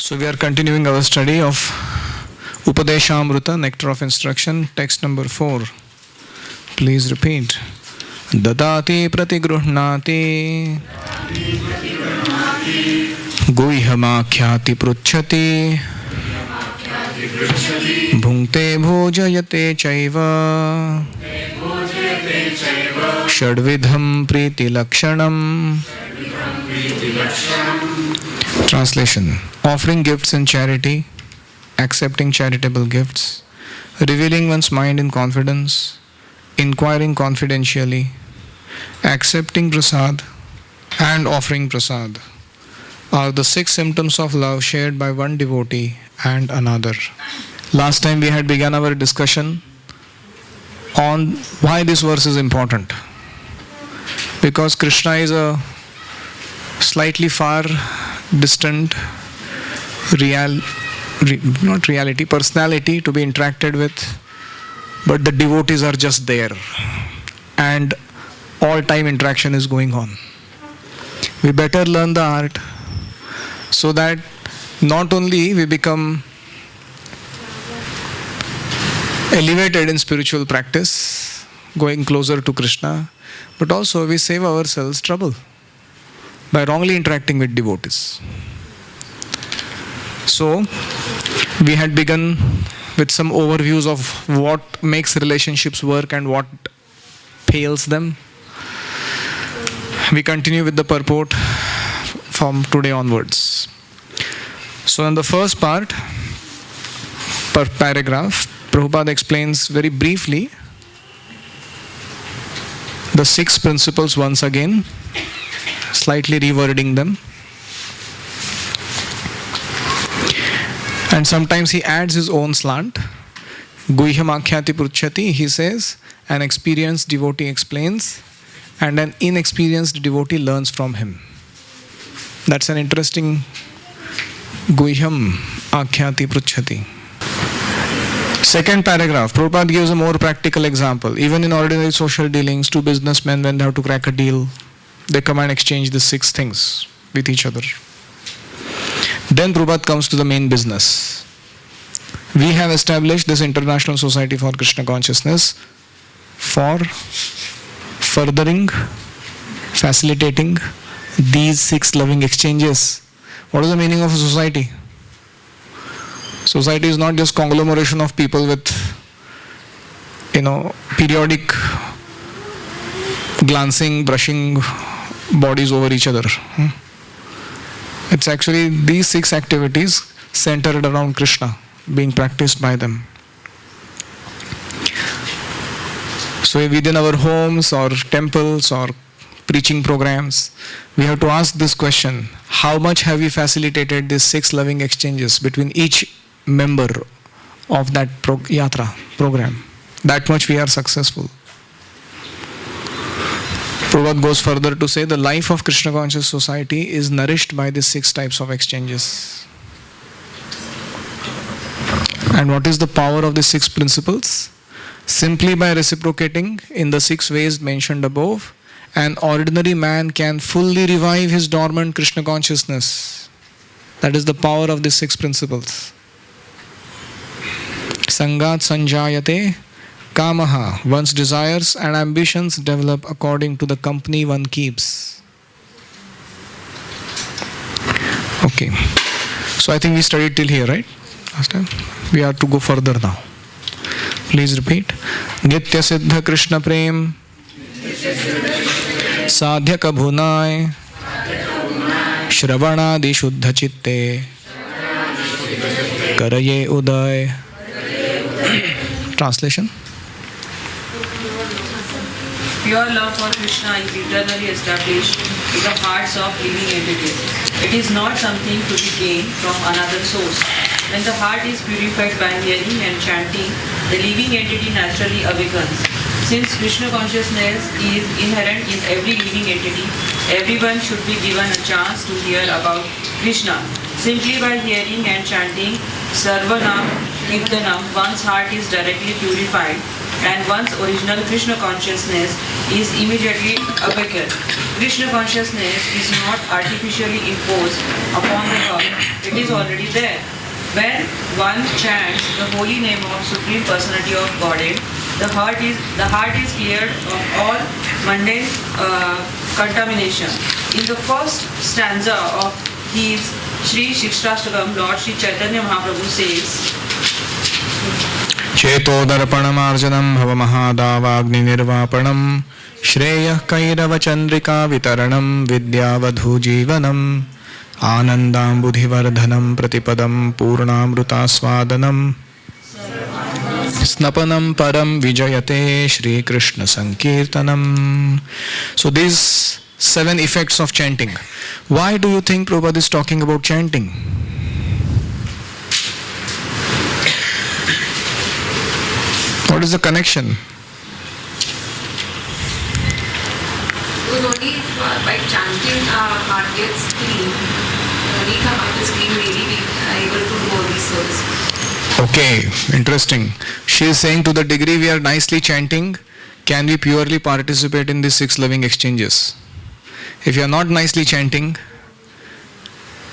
So we are continuing our study of Upadeshamrita, Nectar of Instruction, text number 4. Please repeat. Dadati pratigruhnati guihyamakhyati pruchhati bhungte bhojayate chaiva shadvidham priti lakshanam. Translation: offering gifts in charity, accepting charitable gifts, revealing one's mind in confidence, inquiring confidentially, accepting prasad, and offering prasad are the 6 symptoms of love shared by one devotee and another. Last time we had begun our discussion on why this verse is important. Because Krishna is a slightly far distant personality to be interacted with, but the devotees are just there and all time interaction is going on. We better learn the art so that not only we become elevated in spiritual practice, going closer to Krishna, but also we save ourselves trouble by wrongly interacting with devotees. So, we had begun with some overviews of what makes relationships work and what fails them. We continue with the purport from today onwards. So, in the first part, per paragraph, Prabhupada explains very briefly the 6 principles once again, slightly rewording them. And sometimes he adds his own slant. Guihyamakhyati pruchhati, he says, an experienced devotee explains, and an inexperienced devotee learns from him. That's an interesting Guhyam akhyati pruchhati. Second paragraph, Prabhupada gives a more practical example. Even in ordinary social dealings, 2 businessmen, when they have to crack a deal, they come and exchange the 6 things with each other. Then Prabhupada comes to the main business. We have established this International Society for Krishna Consciousness for furthering, facilitating these 6 loving exchanges. What is the meaning of a society? Society is not just conglomeration of people with, periodic glancing, brushing bodies over each other. It's actually these 6 activities centered around Krishna being practiced by them. So within our homes or temples or preaching programs, we have to ask this question: how much have we facilitated these 6 loving exchanges between each member of that yatra program? That much we are successful. Prabhupada goes further to say the life of Krishna Conscious Society is nourished by these 6 types of exchanges. And what is the power of these 6 principles? Simply by reciprocating in the 6 ways mentioned above, an ordinary man can fully revive his dormant Krishna consciousness. That is the power of these 6 principles. Sangat sanjayate kamaha, one's desires and ambitions develop according to the company one keeps. Okay. So I think we studied till here, right? Last time. We have to go further now. Please repeat. Nitya siddha Krishna prem sadhya kabhunay shravanadi shuddha chitte karaye uday. Translation. Pure love for Krishna is eternally established in the hearts of living entities. It is not something to be gained from another source. When the heart is purified by hearing and chanting, the living entity naturally awakens. Since Krishna consciousness is inherent in every living entity, everyone should be given a chance to hear about Krishna. Simply by hearing and chanting Sarvanam Kirtanam, one's heart is directly purified and one's original Krishna consciousness is immediately awakened. Krishna consciousness is not artificially imposed upon the heart, it is already there. When one chants the holy name of Supreme Personality of Godhead, the heart is cleared of all mundane contamination. In the first stanza of his Sri Shikshastakam, Lord Sri Chaitanya Mahaprabhu says, Chetodarpanamarjanam bhavamahadavagni nirvapanam Shreyah kairava chandrika vitaranam vidyavadhu jivanam Anandam buddhivardhanam pratipadam purnamrutaswadanam Snapanam param vijayate Shri Krishna Sankirtanam. So these 7 effects of chanting. Why do you think Prabhupada is talking about chanting? What is the connection? Because only by chanting our heart gets clean. Only if our heart is clean, maybe we are able to do all these services. Okay, interesting. She is saying to the degree we are nicely chanting, can we purely participate in these 6 loving exchanges? If you are not nicely chanting,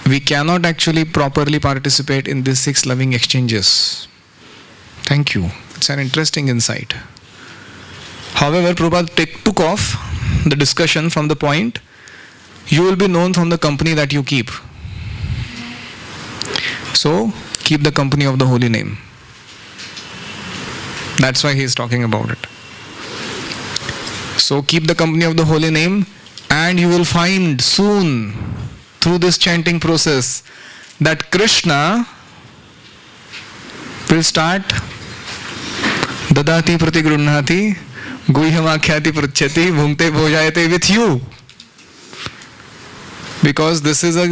we cannot actually properly participate in these 6 loving exchanges. Thank you. It's an interesting insight. However, Prabhupada took off the discussion from the point, you will be known from the company that you keep. So, keep the company of the holy name. That's why he is talking about it. So, keep the company of the holy name, and you will find soon, through this chanting process, that Krishna will start dadati pratigruhnati guhyamakhyati pruchyati bhungte bhojayate with you. Because this is a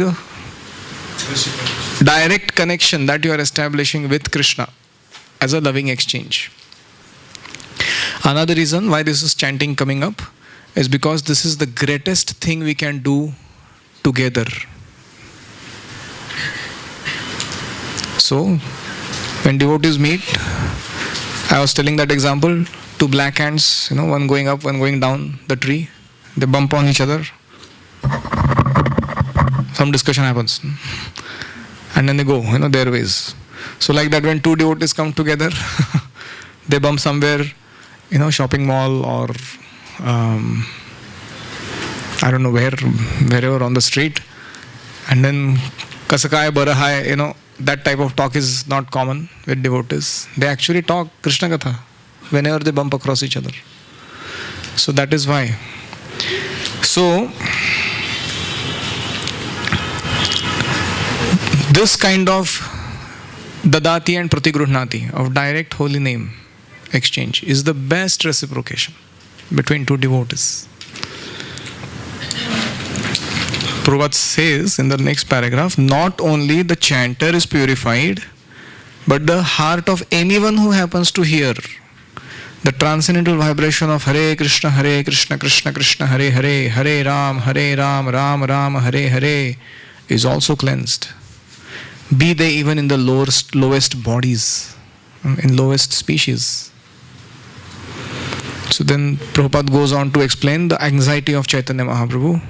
direct connection that you are establishing with Krishna as a loving exchange. Another reason why this is chanting coming up is because this is the greatest thing we can do together. So, when devotees meet, I was telling that example, 2 black ants, one going up, one going down the tree, they bump on each other, some discussion happens, and then they go, their ways. So like that, when 2 devotees come together, they bump somewhere, shopping mall or I don't know wherever on the street, and then kasakaya barahai, that type of talk is not common with devotees. They actually talk Krishna Katha whenever they bump across each other. So that is why. So, this kind of dadati and pratigruhnati of direct holy name exchange is the best reciprocation between 2 devotees. Prabhupada says in the next paragraph, not only the chanter is purified, but the heart of anyone who happens to hear the transcendental vibration of Hare Krishna, Krishna Krishna, Hare Hare, Hare Ram, Ram Ram, Hare Hare is also cleansed. Be they even in the lowest bodies, in lowest species. So then Prabhupada goes on to explain the anxiety of Chaitanya Mahaprabhu.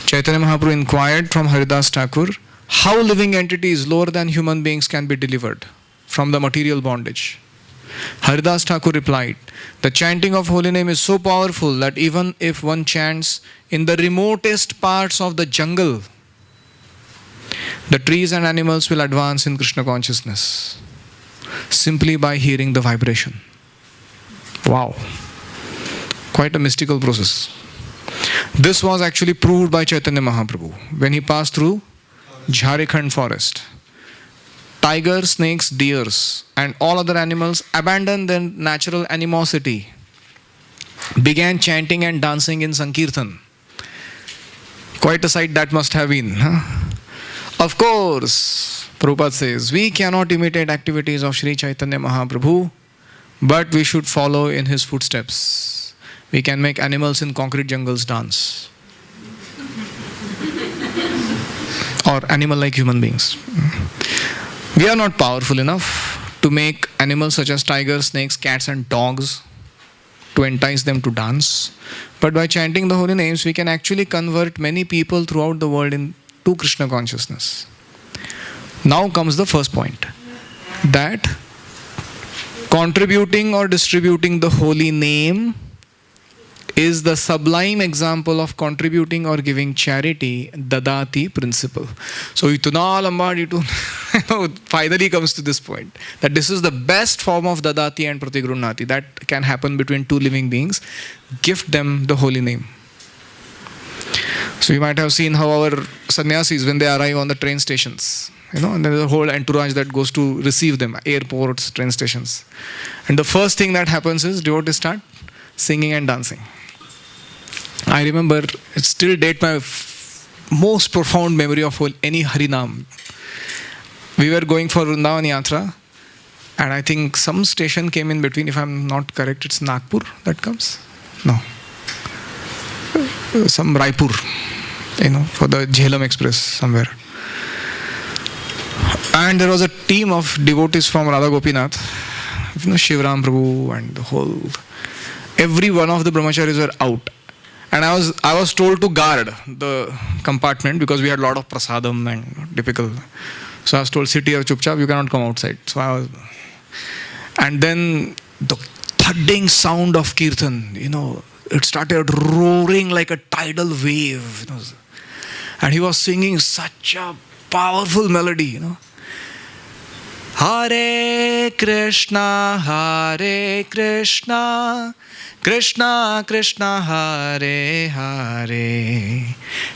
Chaitanya Mahaprabhu inquired from Haridas Thakur how living entities lower than human beings can be delivered from the material bondage. Haridas Thakur replied, the chanting of holy name is so powerful that even if one chants in the remotest parts of the jungle, the trees and animals will advance in Krishna consciousness simply by hearing the vibration. Wow. Quite a mystical process. This was actually proved by Chaitanya Mahaprabhu when he passed through Jharkhand forest. Tigers, snakes, deers and all other animals abandoned their natural animosity, began chanting and dancing in Sankirtan. Quite a sight that must have been. Of course, Prabhupada says, we cannot imitate activities of Sri Chaitanya Mahaprabhu, but we should follow in his footsteps. We can make animals in concrete jungles dance. Or animal like human beings. We are not powerful enough to make animals such as tigers, snakes, cats and dogs to entice them to dance. But by chanting the holy names, we can actually convert many people throughout the world into Krishna consciousness. Now comes the first point, that contributing or distributing the holy name is the sublime example of contributing or giving charity, Dadati principle. So ituna lamba itu finally comes to this point, that this is the best form of Dadati and Pratigrunnati that can happen between two living beings. Gift them the holy name. So you might have seen how our sannyasis, when they arrive on the train stations, and there's a whole entourage that goes to receive them, airports, train stations. And the first thing that happens is devotees start singing and dancing. I remember, it still date my most profound memory of any Harinam. We were going for Vrindavan Yatra, and I think some station came in between, if I'm not correct, it's Nagpur that comes? No. Some Raipur, for the Jhelum Express somewhere. And there was a team of devotees from Radha Gopinath, Shivram Prabhu and the whole, every one of the brahmacharis were out. And I was told to guard the compartment because we had a lot of prasadam and typical. So I was told, sit here, chupchap, you cannot come outside. So and then the thudding sound of kirtan, it started roaring like a tidal wave. And he was singing such a powerful melody, Hare Krishna, Krishna Krishna, Hare Hare,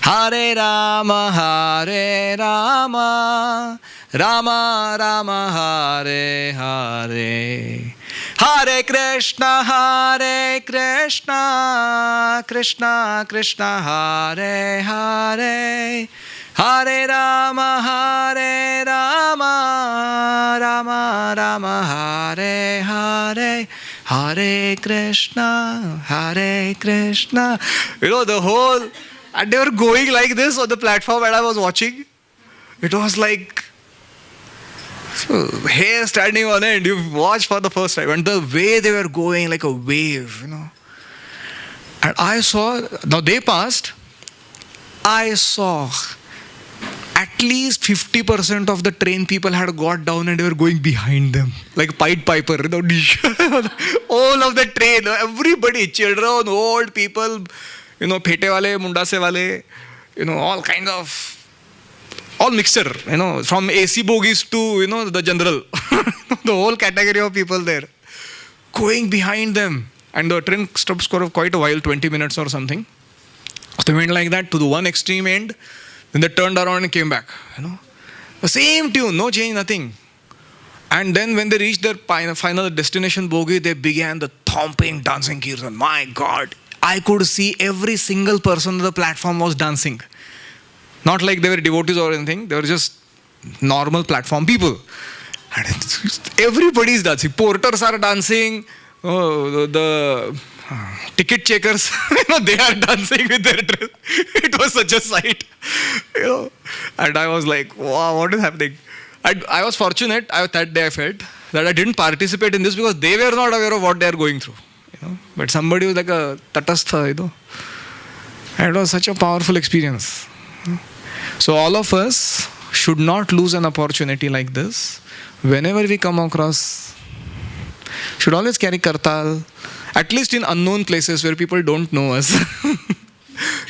Hare Rama, Rama Rama, Hare Hare, Hare Krishna, Krishna Krishna, Hare Hare, Hare Rama, Rama Rama, Hare Hare, Hare Krishna, the whole, and they were going like this on the platform, and I was watching. It was like hair standing on end. You watch for the first time, and the way they were going like a wave, And I saw, now they passed, I saw at least 50% of the train people had got down and they were going behind them, like Pied Piper, all of the train, everybody, children, old people, phete wale, mundase wale, all kinds of, all mixture, from AC bogies to, the general, the whole category of people there, going behind them. And the train stopped for quite a while, 20 minutes or something. They went like that to the one extreme end. Then they turned around and came back. The same tune, no change, nothing. And then when they reached their final destination bogie, they began the thumping, dancing kirtan. My God, I could see every single person on the platform was dancing. Not like they were devotees or anything. They were just normal platform people. And everybody is dancing. Porters are dancing. The ticket checkers, they are dancing with their dress. It was such a sight, And I was like, wow, what is happening? I was fortunate, that day I felt that I didn't participate in this because they were not aware of what they are going through, But somebody was like a tatastha, And it was such a powerful experience. So all of us should not lose an opportunity like this. Whenever we come across, should always carry kartal, at least in unknown places where people don't know us.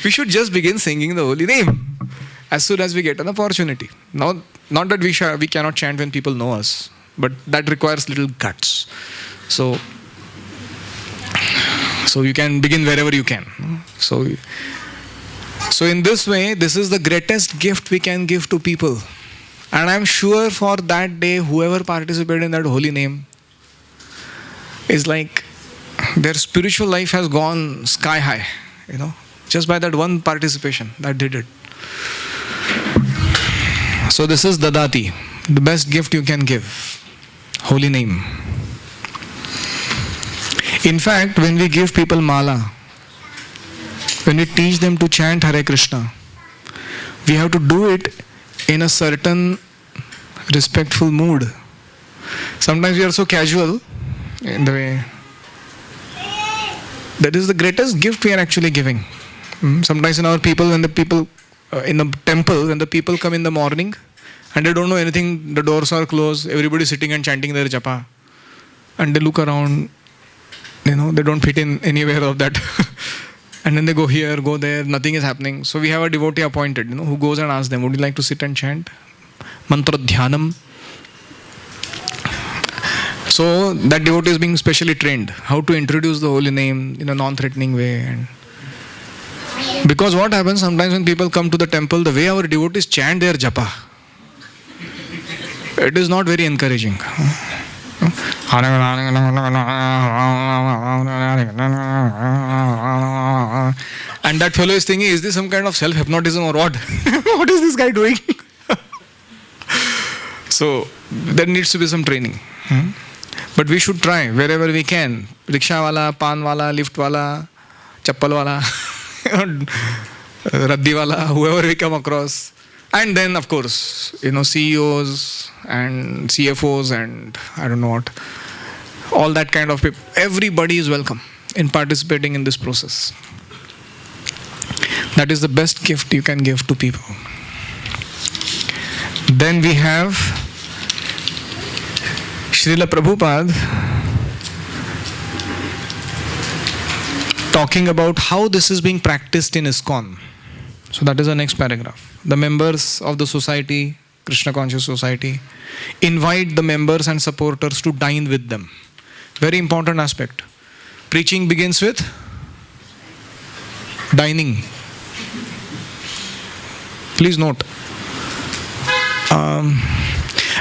We should just begin singing the holy name as soon as we get an opportunity. Not that we cannot chant when people know us, but that requires little guts. So you can begin wherever you can. So in this way, this is the greatest gift we can give to people. And I'm sure for that day, whoever participated in that holy name is like, their spiritual life has gone sky high, just by that one participation that they did. So this is Dadati, the best gift you can give, holy name. In fact, when we give people mala, when we teach them to chant Hare Krishna, we have to do it in a certain respectful mood. Sometimes we are so casual in the way. That is the greatest gift we are actually giving. Sometimes in our people, when the people in the temple, when the people come in the morning and they don't know anything, the doors are closed, everybody sitting and chanting their japa, and they look around, they don't fit in anywhere of that. And then they go here, go there, nothing is happening. So we have a devotee appointed, who goes and asks them, would you like to sit and chant? Mantra Dhyanam. So that devotee is being specially trained how to introduce the holy name in a non-threatening way. And because what happens sometimes when people come to the temple, the way our devotees chant their japa, it is not very encouraging. And that fellow is thinking, is this some kind of self-hypnotism or what? What is this guy doing? So there needs to be some training. But we should try wherever we can. Rickshaw wala, pan wala, lift wala, chappal wala, raddi wala, whoever we come across. And then of course, CEOs and CFOs and I don't know what, all that kind of people. Everybody is welcome in participating in this process. That is the best gift you can give to people. Then we have Srila Prabhupada talking about how this is being practiced in ISKCON. So that is the next paragraph. The members of the society, Krishna Conscious Society, invite the members and supporters to dine with them. Very important aspect. Preaching begins with dining. Please note.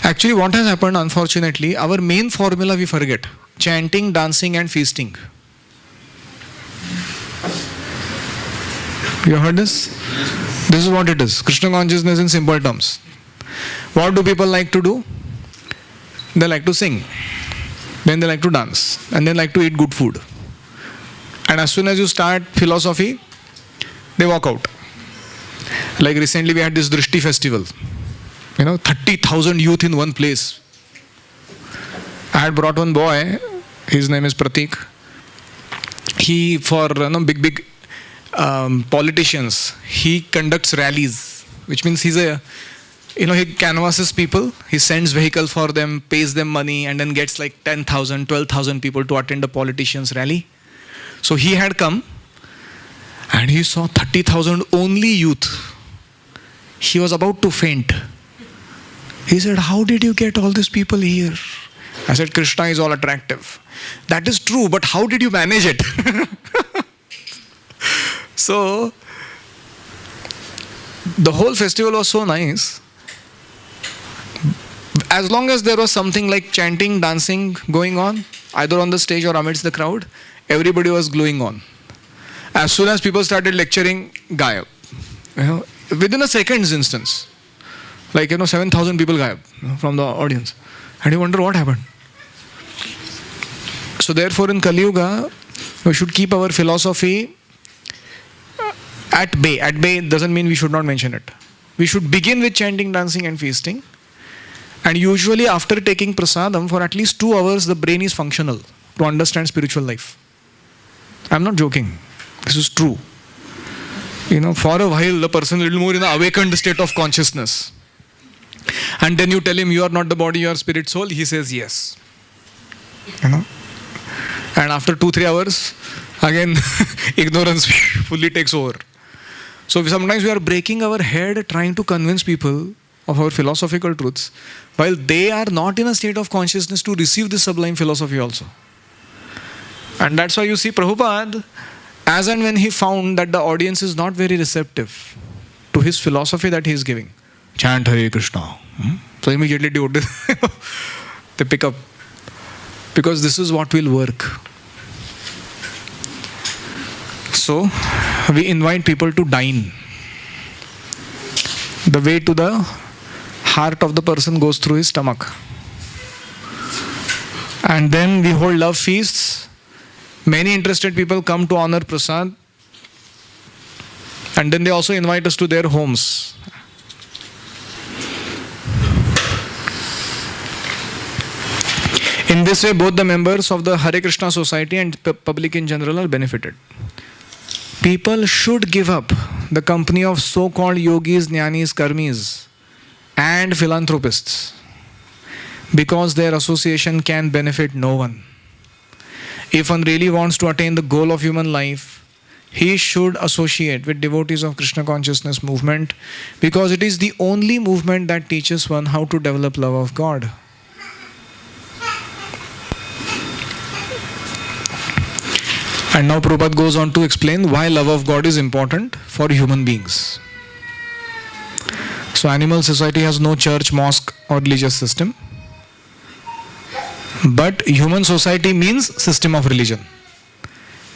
Actually, what has happened, unfortunately, our main formula we forget. Chanting, dancing and feasting. You heard this? This is what it is. Krishna consciousness in simple terms. What do people like to do? They like to sing. Then they like to dance. And they like to eat good food. And as soon as you start philosophy, they walk out. Like recently we had this Drishti festival. 30,000 youth in one place. I had brought one boy. His name is Pratik. He, for big politicians, he conducts rallies, which means he's he canvasses people, he sends vehicle for them, pays them money, and then gets like 10,000, 12,000 people to attend a politician's rally. So he had come and he saw 30,000 only youth. He was about to faint. He said, how did you get all these people here? I said, Krishna is all attractive. That is true, but how did you manage it? So, the whole festival was so nice. As long as there was something like chanting, dancing going on, either on the stage or amidst the crowd, everybody was glowing on. As soon as people started lecturing, gayab. Within a second's instance. Like, 7,000 people gayab from the audience. And you wonder what happened. So therefore in Kali Yuga, we should keep our philosophy at bay. At bay doesn't mean we should not mention it. We should begin with chanting, dancing and feasting. And usually after taking prasadam, for at least 2 hours, the brain is functional to understand spiritual life. I'm not joking. This is true. For a while, the person is a little more in an awakened state of consciousness. And then you tell him, you are not the body, you are spirit, soul. He says, yes. And after 2-3 hours, again, ignorance fully takes over. So sometimes we are breaking our head trying to convince people of our philosophical truths, while they are not in a state of consciousness to receive this sublime philosophy also. And that's why you see Prabhupada, as and when he found that the audience is not very receptive to his philosophy that he is giving, chant Hare Krishna. So immediately they pick up. Because this is what will work. So, we invite people to dine. The way to the heart of the person goes through his stomach. And then we hold love feasts. Many interested people come to honor prasad. And then they also invite us to their homes. In this way, both the members of the Hare Krishna society and public in general are benefited. People should give up the company of so-called yogis, jnanis, karmis and philanthropists because their association can benefit no one. If one really wants to attain the goal of human life, he should associate with devotees of Krishna consciousness movement because it is the only movement that teaches one how to develop love of God. And now Prabhupada goes on to explain why love of God is important for human beings. So animal society has no church, mosque or religious system. But human society means system of religion.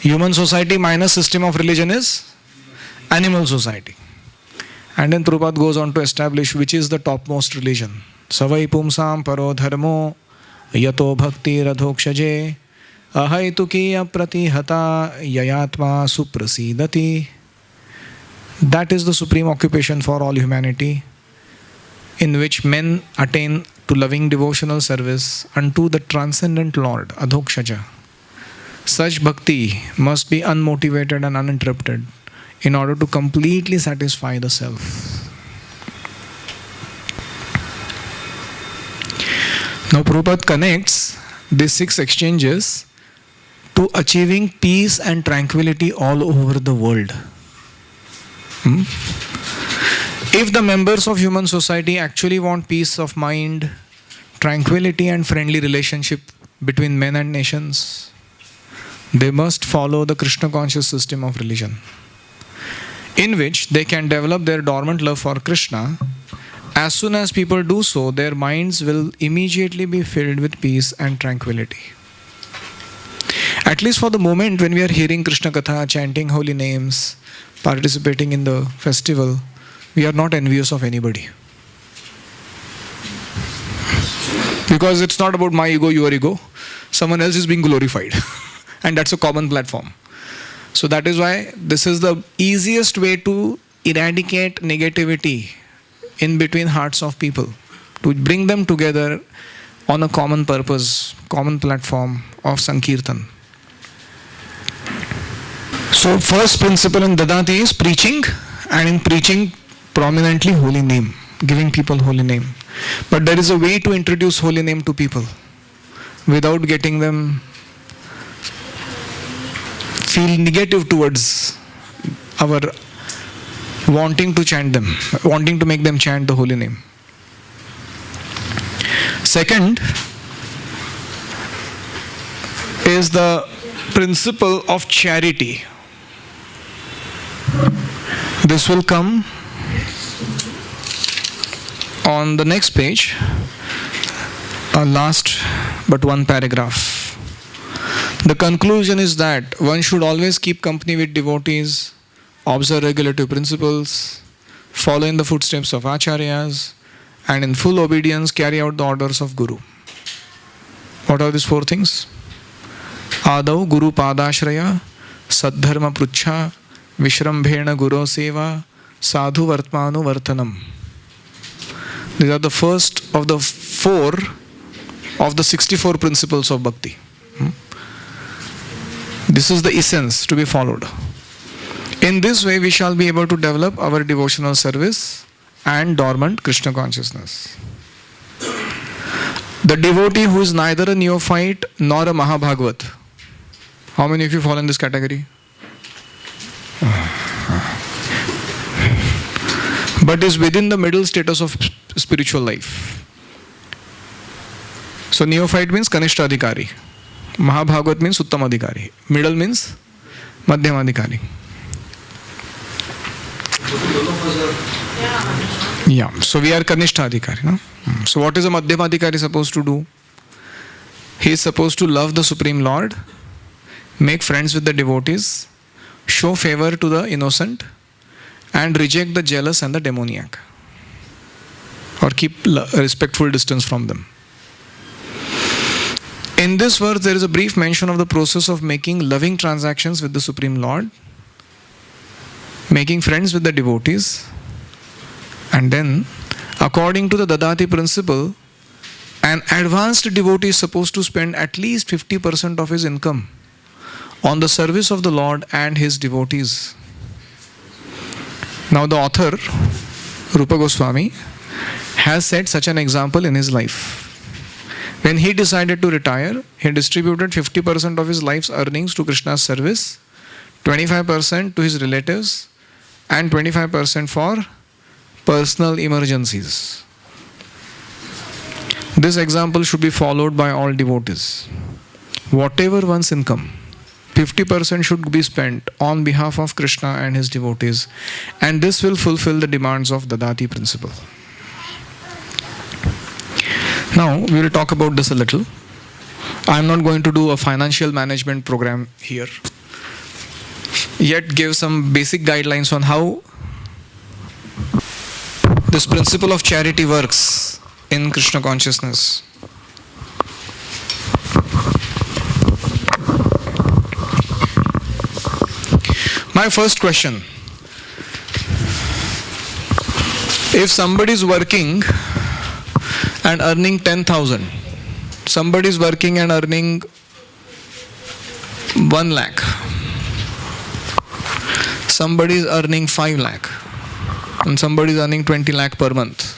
Human society minus system of religion is animal society. And then Prabhupada goes on to establish which is the topmost religion. Savai pumsam paro dharmo yato bhakti radhokshaje ahaituki apratihata yayatma suprasidati. That is the supreme occupation for all humanity, in which men attain to loving devotional service unto the transcendent Lord, Adhokshaja. Such bhakti must be unmotivated and uninterrupted in order to completely satisfy the self. Now Prabhupada connects these 6 exchanges to achieving peace and tranquility all over the world. If the members of human society actually want peace of mind, tranquility and friendly relationship between men and nations, they must follow the Krishna conscious system of religion, in which they can develop their dormant love for Krishna. As soon as people do so, their minds will immediately be filled with peace and tranquility. At least for the moment when we are hearing Krishna Katha, chanting holy names, participating in the festival, we are not envious of anybody. Because it's not about my ego, your ego. Someone else is being glorified. And that's a common platform. So that is why this is the easiest way to eradicate negativity in between hearts of people, to bring them together on a common purpose, common platform of Sankirtan. So first principle in Dadati is preaching, and in preaching prominently holy name, giving people holy name. But there is a way to introduce holy name to people without getting them feel negative towards our wanting to chant them, wanting to make them chant the holy name. Second is the principle of charity. This will come on the next page, last but one paragraph. The conclusion is that one should always keep company with devotees, observe regulative principles, follow in the footsteps of acharyas, and in full obedience carry out the orders of Guru. What are these 4 things? Adau Guru Padashraya, Saddharma Pruchha, Vishrambhena Guru Seva, Sadhu Vartmanu Vartanam. These are the first of the 4 of the 64 principles of bhakti. This is the essence to be followed. In this way, we shall be able to develop our devotional service and dormant Krishna consciousness. The devotee who is neither a neophyte nor a Mahabhagavat. How many of you fall in this category? But is within the middle status of spiritual life. So neophyte means Kanishta Adhikari. Mahabhagavat means Uttam Adhikari. Middle means Madhyam Adhikari. Yeah, so we are Kanishta Adhikari. No? So what is a Madhyam Adhikari supposed to do? He is supposed to love the Supreme Lord, make friends with the devotees, show favor to the innocent, and reject the jealous and the demoniac, or keep a respectful distance from them. In this verse, there is a brief mention of the process of making loving transactions with the Supreme Lord, making friends with the devotees, and then, according to the Dadati principle, An advanced devotee is supposed to spend at least 50% of his income on the service of the Lord and his devotees. Now the author, Rupa Goswami, has set such an example in his life. When he decided to retire, he distributed 50% of his life's earnings to Krishna's service, 25% to his relatives, and 25% for personal emergencies. This example should be followed by all devotees. Whatever one's income, 50% should be spent on behalf of Krishna and his devotees, and this will fulfill the demands of Dadati principle. Now, we will talk about this a little. I am not going to do a financial management program here, yet give some basic guidelines on how this principle of charity works in Krishna consciousness. My first question: if somebody is working and earning 10,000, somebody is working and earning 1 lakh, somebody is earning 5 lakh, and somebody is earning 20 lakh per month.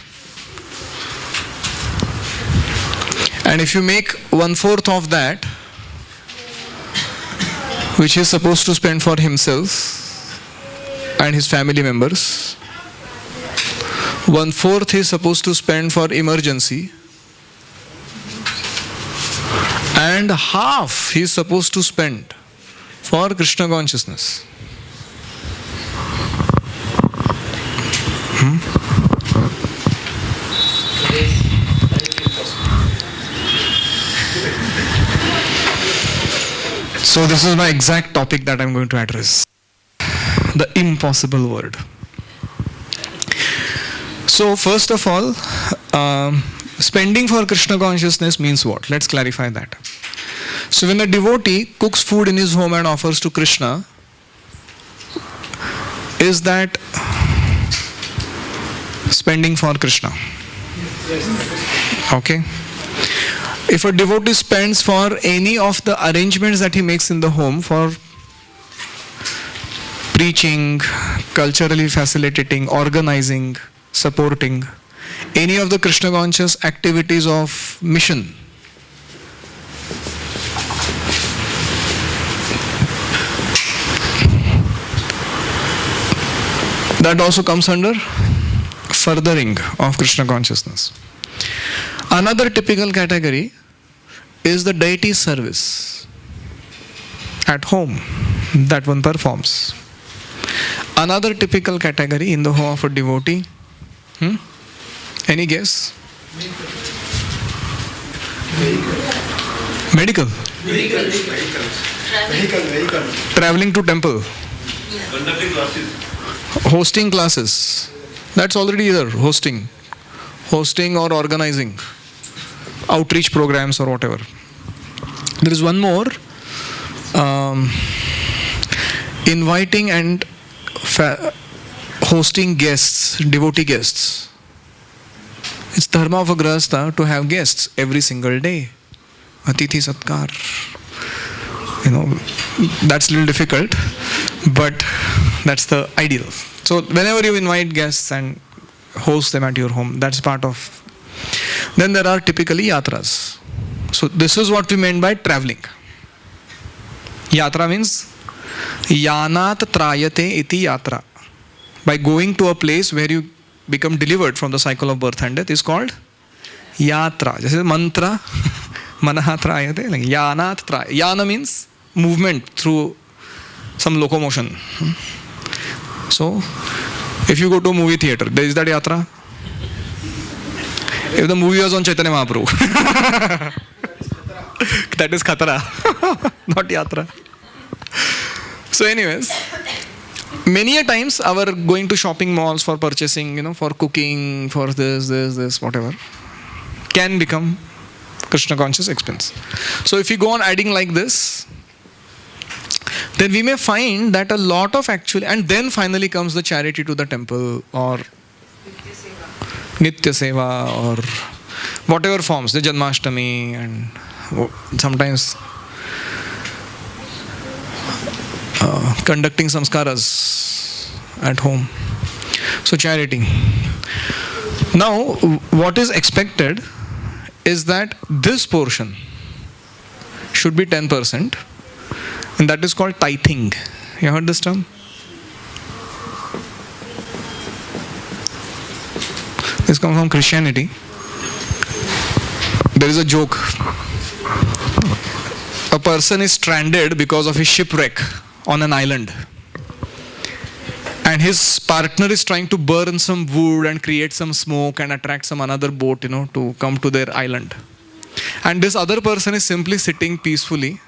And if you make 1/4 of that, which he is supposed to spend for himself and his family members, 1/4 he is supposed to spend for emergency, and half he is supposed to spend for Krishna consciousness. So this is my exact topic that I am going to address. The impossible word. So first of all, spending for Krishna consciousness means what? Let's clarify that. So when a devotee cooks food in his home and offers to Krishna, is that spending for Krishna? Okay. If a devotee spends for any of the arrangements that he makes in the home for preaching, culturally facilitating, organizing, supporting, any of the Krishna conscious activities of mission, that also comes under furthering of Krishna consciousness. Another typical category is the deity service at home that one performs. Another typical category in the home of a devotee, any guess? Medical. Traveling to temple. Conducting classes. Hosting classes. That's already there, hosting or organizing outreach programs or whatever. There is one more, inviting and hosting guests, devotee guests. It's dharma of a grahastha to have guests every single day. Atithi satkar. That's a little difficult, but that's the ideal. So whenever you invite guests and host them at your home, that's part of. Then there are typically yatras. So this is what we meant by traveling. Yatra means yanat trayate iti yatra. By going to a place where you become delivered from the cycle of birth and death is called yatra. This is mantra. Manaha trayate. Like yanat trayate. Yana means movement through some locomotion. So if you go to a movie theater, is that yatra? If the movie was on Chaitanya Mahaprabhu, that is khatara, not yatra. So anyways, many a times our going to shopping malls for purchasing, for cooking, for this, whatever, can become Krishna conscious expense. So if you go on adding like this, then we may find that a lot of actually, and then finally comes the charity to the temple or Nitya Seva or whatever forms, the Janmashtami and sometimes conducting samskaras at home. So charity. Now, what is expected is that this portion should be 10%, and that is called tithing. You heard this term? This comes from Christianity. There is a joke. A person is stranded because of his shipwreck on an island. And his partner is trying to burn some wood and create some smoke and attract some another boat, to come to their island. And this other person is simply sitting peacefully,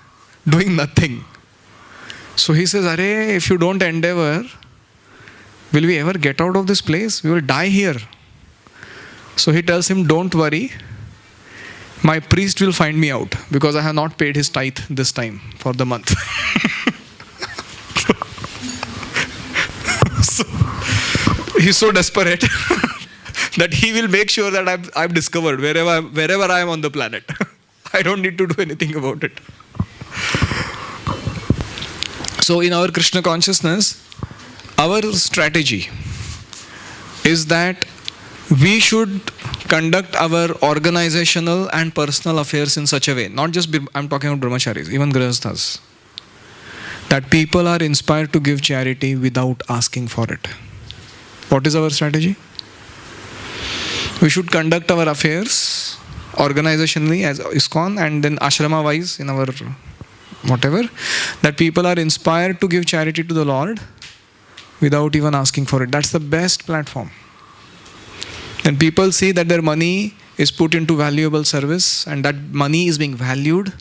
doing nothing. So he says, Arey, if you don't endeavor, will we ever get out of this place? We will die here. So he tells him, don't worry. My priest will find me out because I have not paid his tithe this time for the month. So he's so desperate that he will make sure that I've discovered wherever I am on the planet. I don't need to do anything about it. So in our Krishna consciousness, our strategy is that we should conduct our organizational and personal affairs in such a way, not just, I'm talking about brahmacharis, even grihasthas, that people are inspired to give charity without asking for it. What is our strategy? We should conduct our affairs organizationally as ISKCON and then ashrama wise in our whatever, that people are inspired to give charity to the Lord without even asking for it. That's the best platform. When people see that their money is put into valuable service and that money is being valued,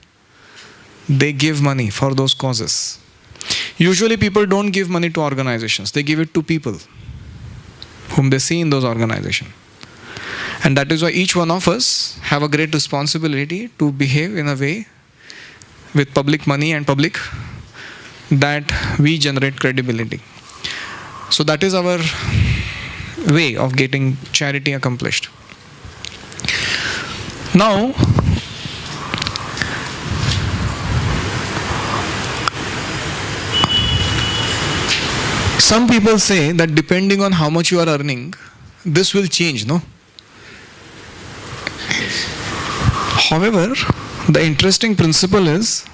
they give money for those causes. Usually people don't give money to organizations, they give it to people whom they see in those organizations. And that is why each one of us have a great responsibility to behave in a way with public money and public that we generate credibility. So that is our way of getting charity accomplished. Now, some people say that depending on how much you are earning, this will change, no? However, the interesting principle is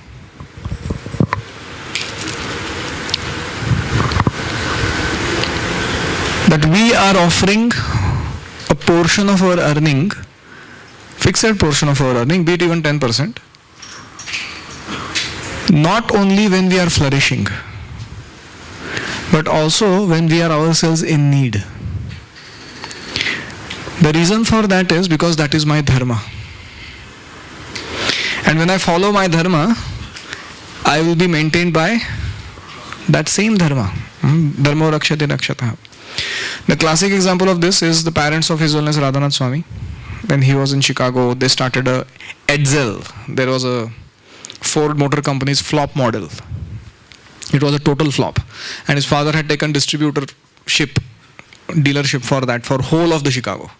that we are offering a portion of our earning, fixed portion of our earning, be it even 10%, not only when we are flourishing, but also when we are ourselves in need. The reason for that is because that is my dharma. And when I follow my dharma, I will be maintained by that same dharma. Dharmo rakshate rakshata. The classic example of this is the parents of His Holiness Radhanath Swami. When he was in Chicago, they started a Edsel. There was a Ford Motor Company's flop model. It was a total flop. And his father had taken dealership for that, for whole of the Chicago.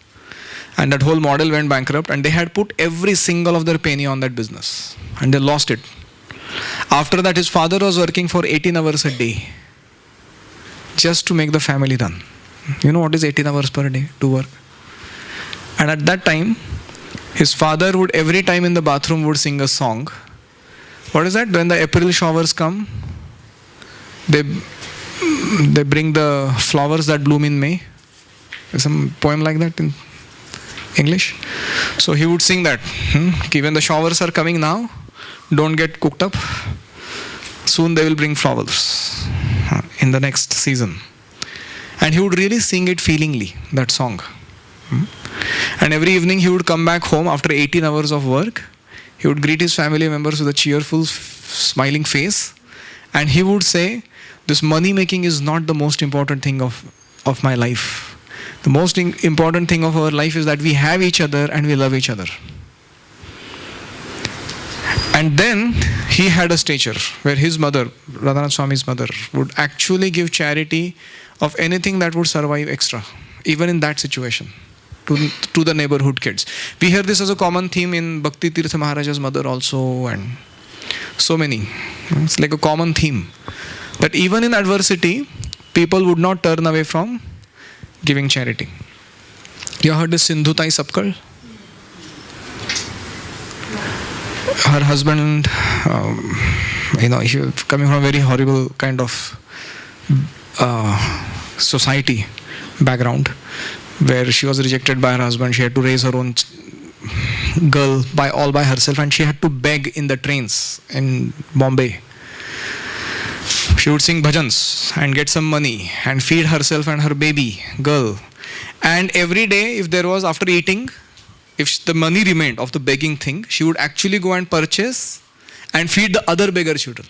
And that whole model went bankrupt and they had put every single of their penny on that business. And they lost it. After that, his father was working for 18 hours a day just to make the family run. You know what is 18 hours per day to work? And at that time, his father would every time in the bathroom would sing a song. What is that? When the April showers come, they bring the flowers that bloom in May. There's some poem like that in English. So he would sing that. When the showers are coming now, don't get cooked up. Soon they will bring flowers in the next season. And he would really sing it feelingly, that song. And every evening he would come back home after 18 hours of work. He would greet his family members with a cheerful, smiling face. And he would say, this money making is not the most important thing of my life. The most important thing of our life is that we have each other and we love each other. And then he had a stature where his mother, Radhanath Swami's mother, would actually give charity of anything that would survive extra, even in that situation. to the neighborhood kids. We hear this as a common theme in Bhakti Tirtha Maharaja's mother also, and so many. It's like a common theme that even in adversity, people would not turn away from giving charity. You heard this Sindhutai Sapkal? Her husband, he was coming from a very horrible kind of society background, where she was rejected by her husband. She had to raise her own girl all by herself, and she had to beg in the trains in Bombay. She would sing bhajans and get some money and feed herself and her baby girl. And every day, if there was, after eating, if the money remained of the begging thing, she would actually go and purchase and feed the other beggar children.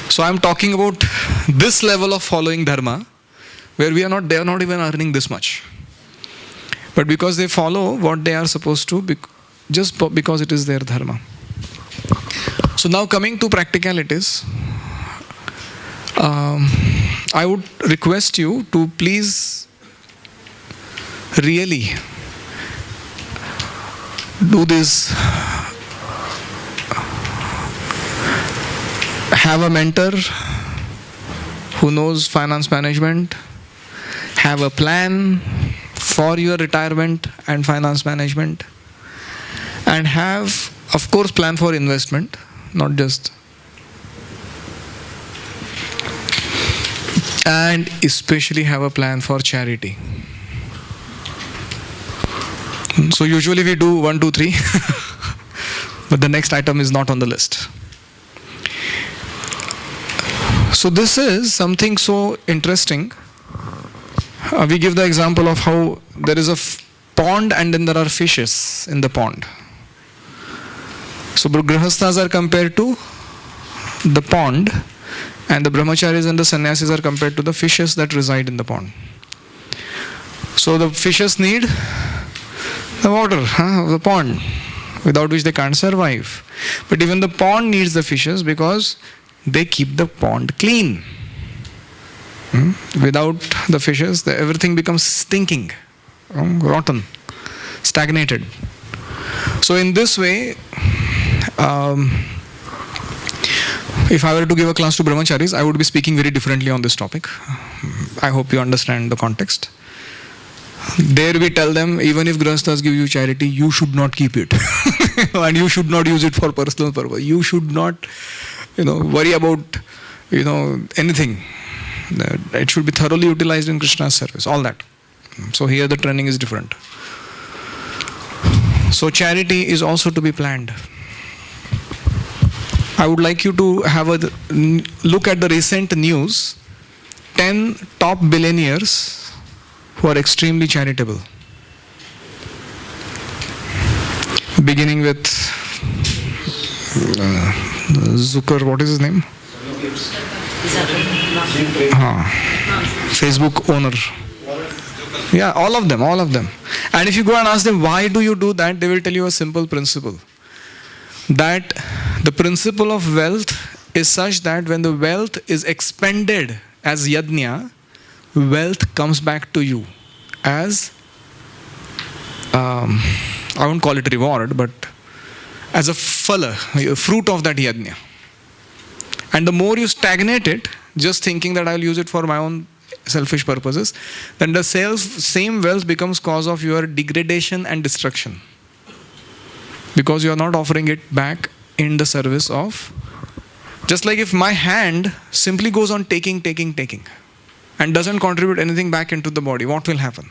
So I'm talking about this level of following dharma, where they are not even earning this much. But because they follow what they are supposed to, just because it is their dharma. So now coming to practicalities, I would request you to please really do this. Have a mentor who knows finance management. Have a plan for your retirement and finance management. And have, of course, plan for investment, not just. And especially have a plan for charity. So usually we do 1, 2, 3, but the next item is not on the list. So this is something so interesting. We give the example of how there is a pond and then there are fishes in the pond. So grihasthas are compared to the pond, and the brahmacharis and the sannyasis are compared to the fishes that reside in the pond. So the fishes need the water of the pond, without which they can't survive. But even the pond needs the fishes because they keep the pond clean. Without the fishes, everything becomes stinking, rotten, stagnated. So in this way, if I were to give a class to brahmacharis, I would be speaking very differently on this topic. I hope you understand the context. There we tell them, even if grihasthas give you charity, you should not keep it. And you should not use it for personal purpose. You should not, worry about, anything. It should be thoroughly utilized in Krishna's service, all that. So here the training is different. So charity is also to be planned. I would like you to have a look at the recent news. 10 top billionaires who are extremely charitable. Beginning with Zucker, what is his name? Facebook owner. Yeah, all of them. And if you go and ask them, why do you do that? They will tell you a simple principle. That the principle of wealth is such that when the wealth is expended as yajna, wealth comes back to you as, I won't call it reward, but as a phala, a fruit of that yajna. And the more you stagnate it, just thinking that I'll use it for my own selfish purposes, then the same wealth becomes cause of your degradation and destruction. Because you are not offering it back in the service of, just like if my hand simply goes on taking, and doesn't contribute anything back into the body, what will happen?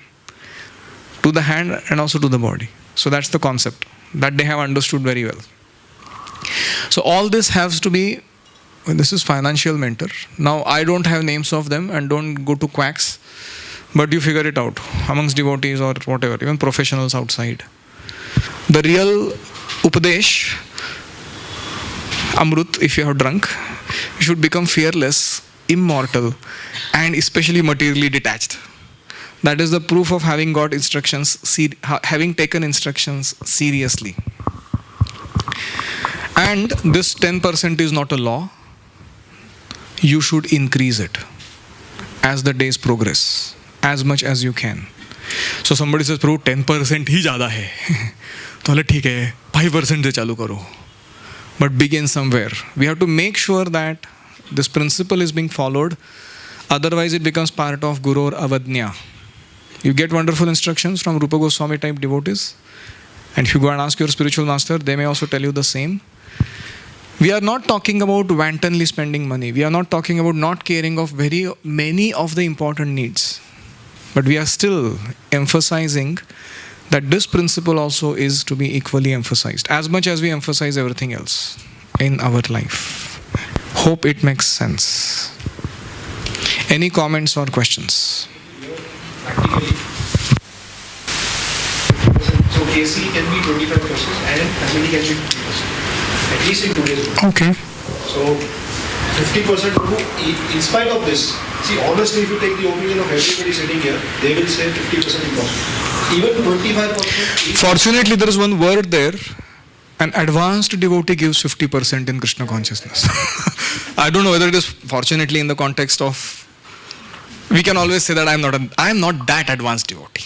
To the hand and also to the body. So that's the concept that they have understood very well. So all this has to be, this is financial mentor. Now I don't have names of them and don't go to quacks, but you figure it out amongst devotees or whatever, even professionals outside. The real Upadesh, Amrut, if you have drunk, you should become fearless, immortal, and especially materially detached. That is the proof of having got instructions, having taken instructions seriously. And this 10% is not a law. You should increase it as the days progress, as much as you can. So somebody says, Prabhu, 10% ही ज़्यादा है. तो बोले ठीक है, 5% से चालू करो. But begin somewhere. We have to make sure that this principle is being followed. Otherwise, it becomes part of Guru or Avadnya. You get wonderful instructions from Rupa Goswami type devotees. And if you go and ask your spiritual master, they may also tell you the same. We are not talking about wantonly spending money. We are not talking about not caring of very many of the important needs. But we are still emphasizing that this principle also is to be equally emphasized, as much as we emphasize everything else in our life. Hope it makes sense. Any comments or questions? Practically, so KC can be 25% and family can be 50%, at least in today's world. Okay. So 50%, in spite of this, see, honestly, if you take the opinion of everybody sitting here, they will say 50% impossible. Even 25%. Fortunately, there is one word there. An advanced devotee gives 50% in Krishna consciousness. I don't know whether it is fortunately in the context of, we can always say that I am not that advanced devotee.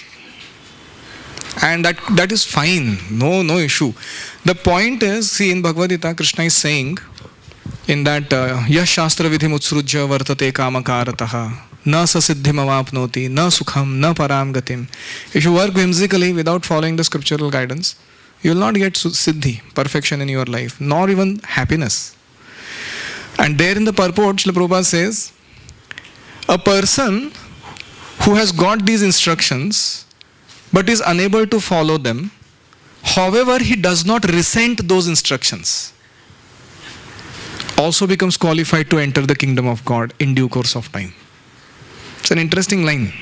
And that is fine. No issue. The point is, see, in Bhagavad Gita, Krishna is saying, in that yah shastra vidhim utsrujya vartate kamakarataha na sasiddhim avapnoti na sukham na param gatim. If you work whimsically without following the scriptural guidance, you will not get siddhi, perfection in your life, nor even happiness. And there in the purport, Srila Prabhupada says, a person who has got these instructions but is unable to follow them, however he does not resent those instructions, also becomes qualified to enter the kingdom of God in due course of time. It's an interesting line.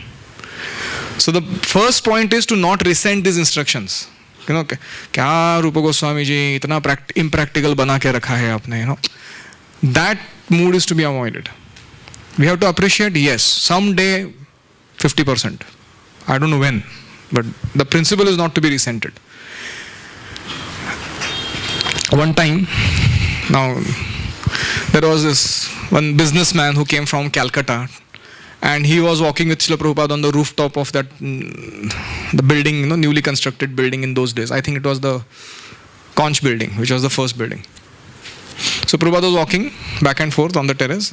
So the first point is to not resent these instructions. You know, क्या रूपा गोस्वामी जी इतना impractical बना के रखा है आपने, you know. That mood is to be avoided. We have to appreciate, yes, someday 50%. I don't know when, but the principle is not to be resented. One time, now, there was this one businessman who came from Calcutta, and he was walking with Srila Prabhupada on the rooftop of that, the building, you know, newly constructed building in those days. I think it was the Conch building, which was the first building. So Prabhupada was walking back and forth on the terrace,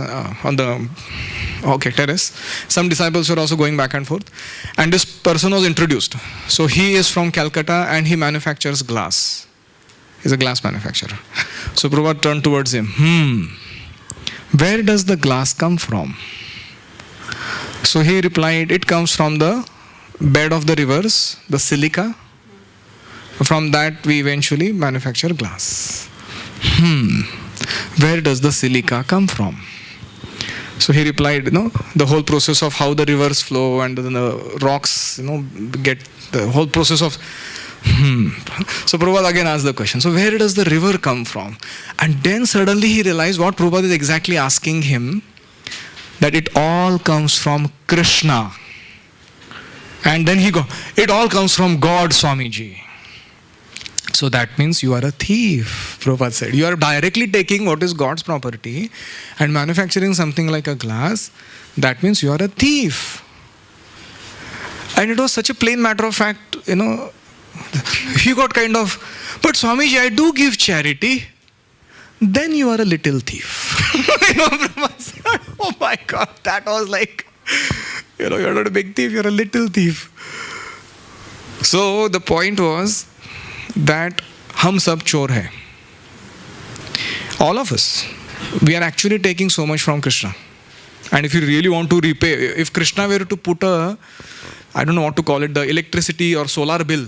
terrace. Some disciples were also going back and forth. And this person was introduced. So he is from Calcutta and he manufactures glass. He's a glass manufacturer. So Prabhupada turned towards him. Where does the glass come from? So he replied, it comes from the bed of the rivers, the silica. From that we eventually manufacture glass. Where does the silica come from? So he replied, the whole process of how the rivers flow and the rocks, get the whole process of. So Prabhupada again asked the question, so where does the river come from? And then suddenly he realized what Prabhupada is exactly asking him, that it all comes from Krishna. And then it all comes from God, Swamiji. So that means you are a thief, Prabhupada said. You are directly taking what is God's property and manufacturing something like a glass. That means you are a thief. And it was such a plain matter of fact, he got kind of, but Swamiji, I do give charity. Then you are a little thief. Prabhupada said, oh my God, that was like, you're not a big thief, you're a little thief. So the point was that hum sab chor hai. All of us, we are actually taking so much from Krishna. And if you really want to repay, if Krishna were to put I don't know what to call it, the electricity or solar bill,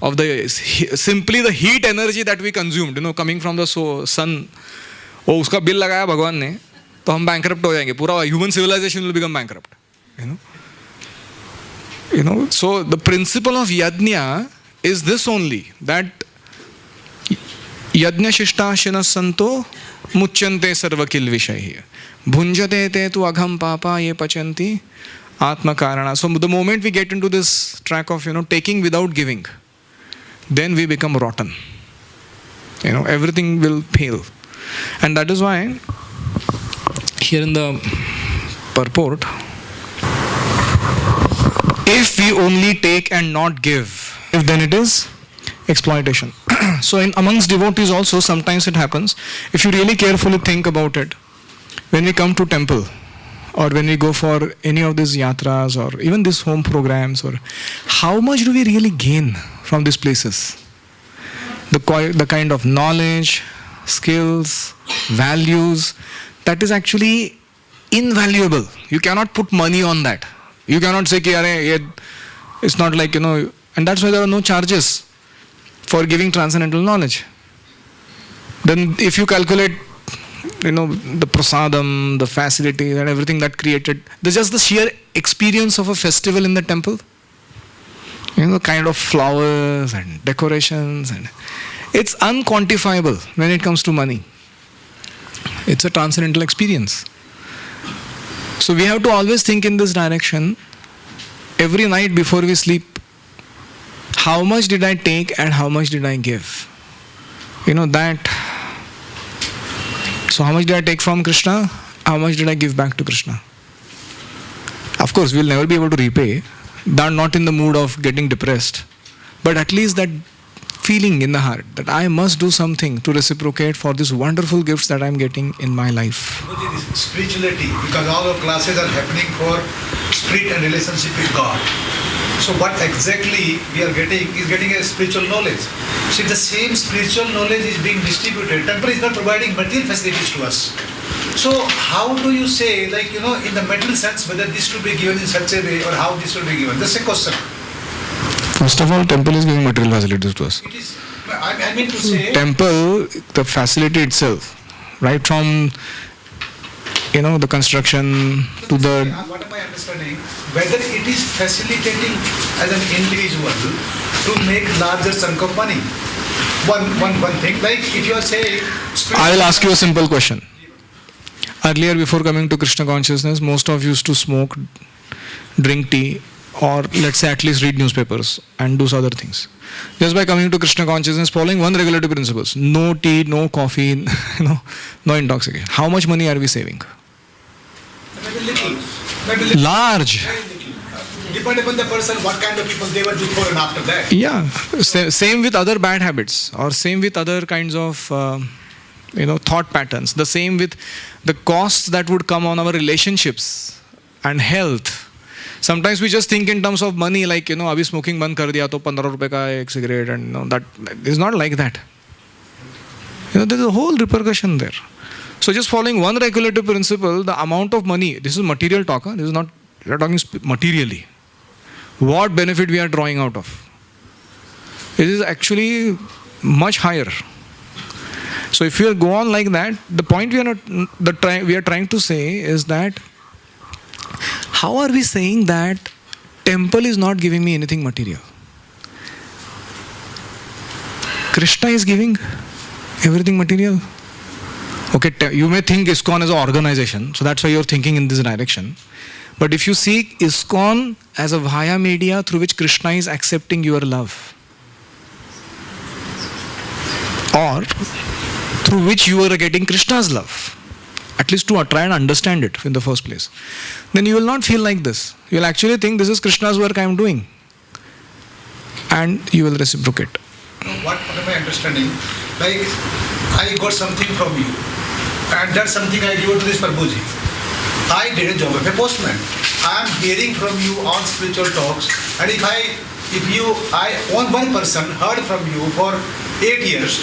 of simply the heat energy that we consumed, coming from the sun, uska bill lagaya Bhagwan ne, to hum bankrupt ho jayenge. Pura human civilization will become bankrupt. So the principle of yajna is this only, that yajna shishtashinas santo muchyante sarvakil vishayah bhunjate te tu agham papa ye pachanti atma karana. So the moment we get into this track of taking without giving, then we become rotten. Everything will pale. And that is why here in the purport If we only take and not give, then it is exploitation. So amongst devotees also sometimes it happens. If you really carefully think about it, when we come to temple or when we go for any of these yatras or even these home programs, or how much do we really gain from these places? The kind of knowledge, skills, values, that is actually invaluable. You cannot put money on that. You cannot say, it's not like, and that's why there are no charges for giving transcendental knowledge. Then if you calculate, the prasadam, the facilities and everything that created, there's just the sheer experience of a festival in the temple. Kind of flowers and decorations, and it's unquantifiable when it comes to money. It's a transcendental experience. So we have to always think in this direction. Every night before we sleep, how much did I take and how much did I give? So how much did I take from Krishna? How much did I give back to Krishna? Of course, we'll never be able to repay. Not in the mood of getting depressed. But at least that feeling in the heart that I must do something to reciprocate for these wonderful gifts that I'm getting in my life. Spirituality, because all our classes are happening for spirit and relationship with God. So what exactly we are getting is getting a spiritual knowledge. So if the same spiritual knowledge is being distributed, temple is not providing material facilities to us. So how do you say, in the material sense, whether this should be given in such a way or how this should be given? That's a question. First of all, temple is giving material facilities to us. It is, I mean to say... Temple, the facility itself, right from, the construction to the... What am I understanding? Whether it is facilitating as an individual to make larger chunk of money. One thing, like if you are saying... I will ask you a simple question. Earlier, before coming to Krishna consciousness, most of you used to smoke, drink tea, or let's say at least read newspapers and do other things. Just by coming to Krishna consciousness, following one regulative principles: no tea, no coffee, no intoxication. How much money are we saving? Maybe little. Large. Very little. Depending upon the person, what kind of people they were before and after that. Yeah. Same with other bad habits, or same with other kinds of thought patterns. The same with the costs that would come on our relationships and health. Sometimes we just think in terms of money, like, abhi smoking band kar diya to 15 rupees ka ek cigarette, and that is not like that. There is a whole repercussion there. So just following one regulative principle, the amount of money, this is material talk, this is not, we are talking materially. What benefit we are drawing out of? It is actually much higher. So if you go on like that, the point we are trying to say is that, how are we saying that temple is not giving me anything material? Krishna is giving everything material. Okay, you may think ISKCON as an organization, so that's why you're thinking in this direction. But if you see ISKCON as a via media through which Krishna is accepting your love, or through which you are getting Krishna's love, at least to try and understand it in the first place, then you will not feel like this. You will actually think this is Krishna's work I am doing, and you will reciprocate. What am I understanding? Like, I got something from you, and that's something I give to this Prabhuji. I did a job of a postman. I am hearing from you all spiritual talks, and if one person heard from you for 8 years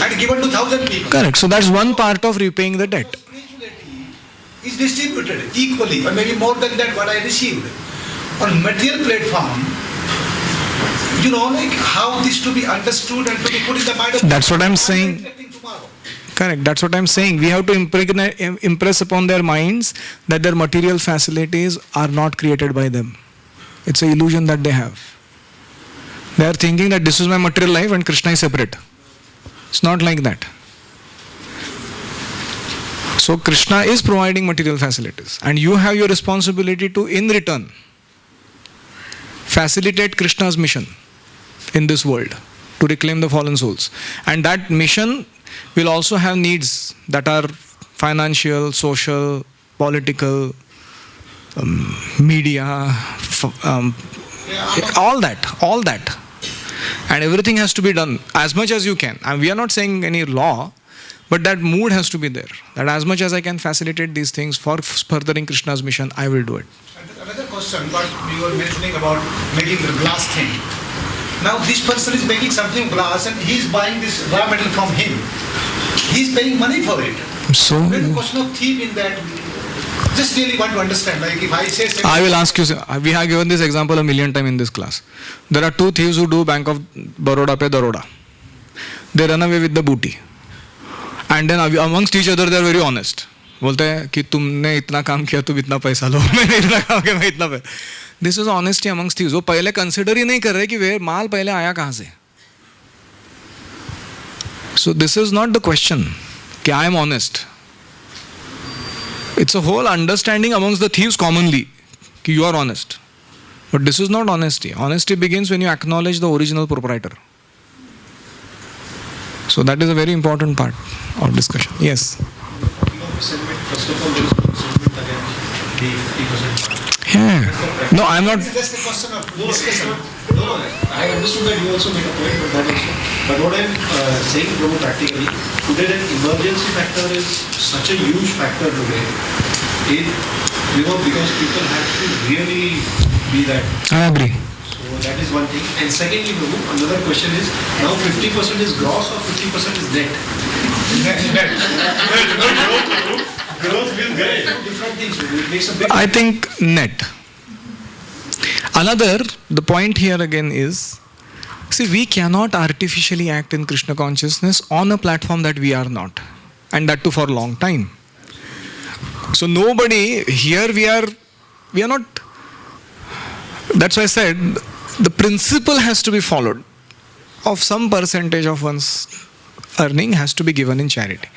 and given to 1,000 people. Correct. So that's one part of repaying the debt. Spirituality is distributed equally, or maybe more than that what I received. On material platform, like how this to be understood and to be put in the mind of... That's what I'm saying. Correct. That's what I'm saying. We have to impress upon their minds that their material facilities are not created by them. It's an illusion that they have. They are thinking that this is my material life and Krishna is separate. It's not like that. So Krishna is providing material facilities, and you have your responsibility to, in return, facilitate Krishna's mission in this world to reclaim the fallen souls. And that mission will also have needs that are financial, social, political, media, All that. And everything has to be done as much as you can. And we are not saying any law, but that mood has to be there. That as much as I can facilitate these things for furthering Krishna's mission, I will do it. Another question, what you were mentioning about making the glass thing. Now this person is making something glass and he is buying this raw metal from him. He is paying money for it. So there is a question of thief in that. Just really want to understand. Like if I say, I will ask you. We have given this example a million times in this class. There are two thieves who do Bank of Baroda pe Daroda. They run away with the booty, and then amongst each other they are very honest. बोलते हैं कि तुमने इतना काम किया तुम इतना पैसा लो मैंने इतना काम किया मैं इतना पैसा. This is honesty amongst thieves. वो पहले कंसिडर ही नहीं कर रहे कि वे माल पहले आया कहाँ से. So this is not the question कि I am honest. It's a whole understanding amongst the thieves commonly कि you are honest. But this is not honesty. Honesty begins when you acknowledge the original proprietor. So that is a very important part of discussion. Yes. First of all, there is no resentment against the 50%. Yeah. No, I am not. that's the question of No, discussion. no, I understood that you also made a point, but that also. But what I'm saying, Prabhu, practically, today that emergency factor is such a huge factor today. Because people have to really be that. I agree. So that is one thing. And secondly, Prabhu, another question is, now 50% is gross or 50% is net? Growth will get different things. It makes a big. I think net. Another, the point here again is, see, we cannot artificially act in Krishna consciousness on a platform that we are not, and that too for a long time. So nobody here we are not. That's why I said the principle has to be followed. Of some percentage of one's earning has to be given in charity.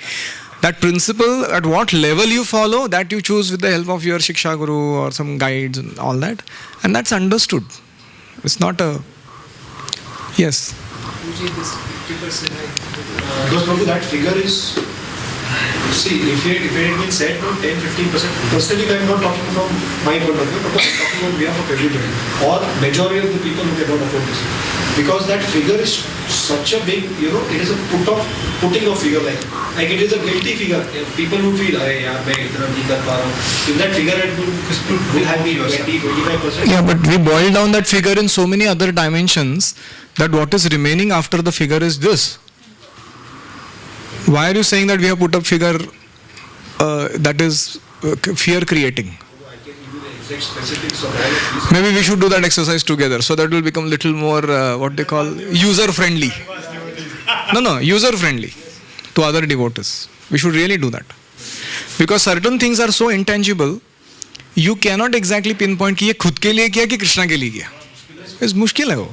That principle, at what level you follow, that you choose with the help of your Shiksha Guru or some guides and all that. And that's understood. It's not a... Yes. Usually this 50%, Because Prabhu, that figure is, see, if it had been said, no, 10-15%, personally I am not talking from my point of view, but I am talking on behalf of everybody, or majority of the people who cannot afford this. Because that figure is such a big, it is a putting of figure, like it is a guilty figure. People would feel, if that figure had been, will have been 20-25%. Yeah, but we boil down that figure in so many other dimensions that what is remaining after the figure is this. Why are you saying that we have put up figure that is fear creating? I can give you the exact specifics of all of this. Maybe we should do that exercise together so that will become little more what they call user friendly. No, user friendly to other devotees. We should really do that. Because certain things are so intangible, you cannot exactly pinpoint कि ये खुद के लिए किया कि कृष्णा के लिए किया. It's मुश्किल है वो.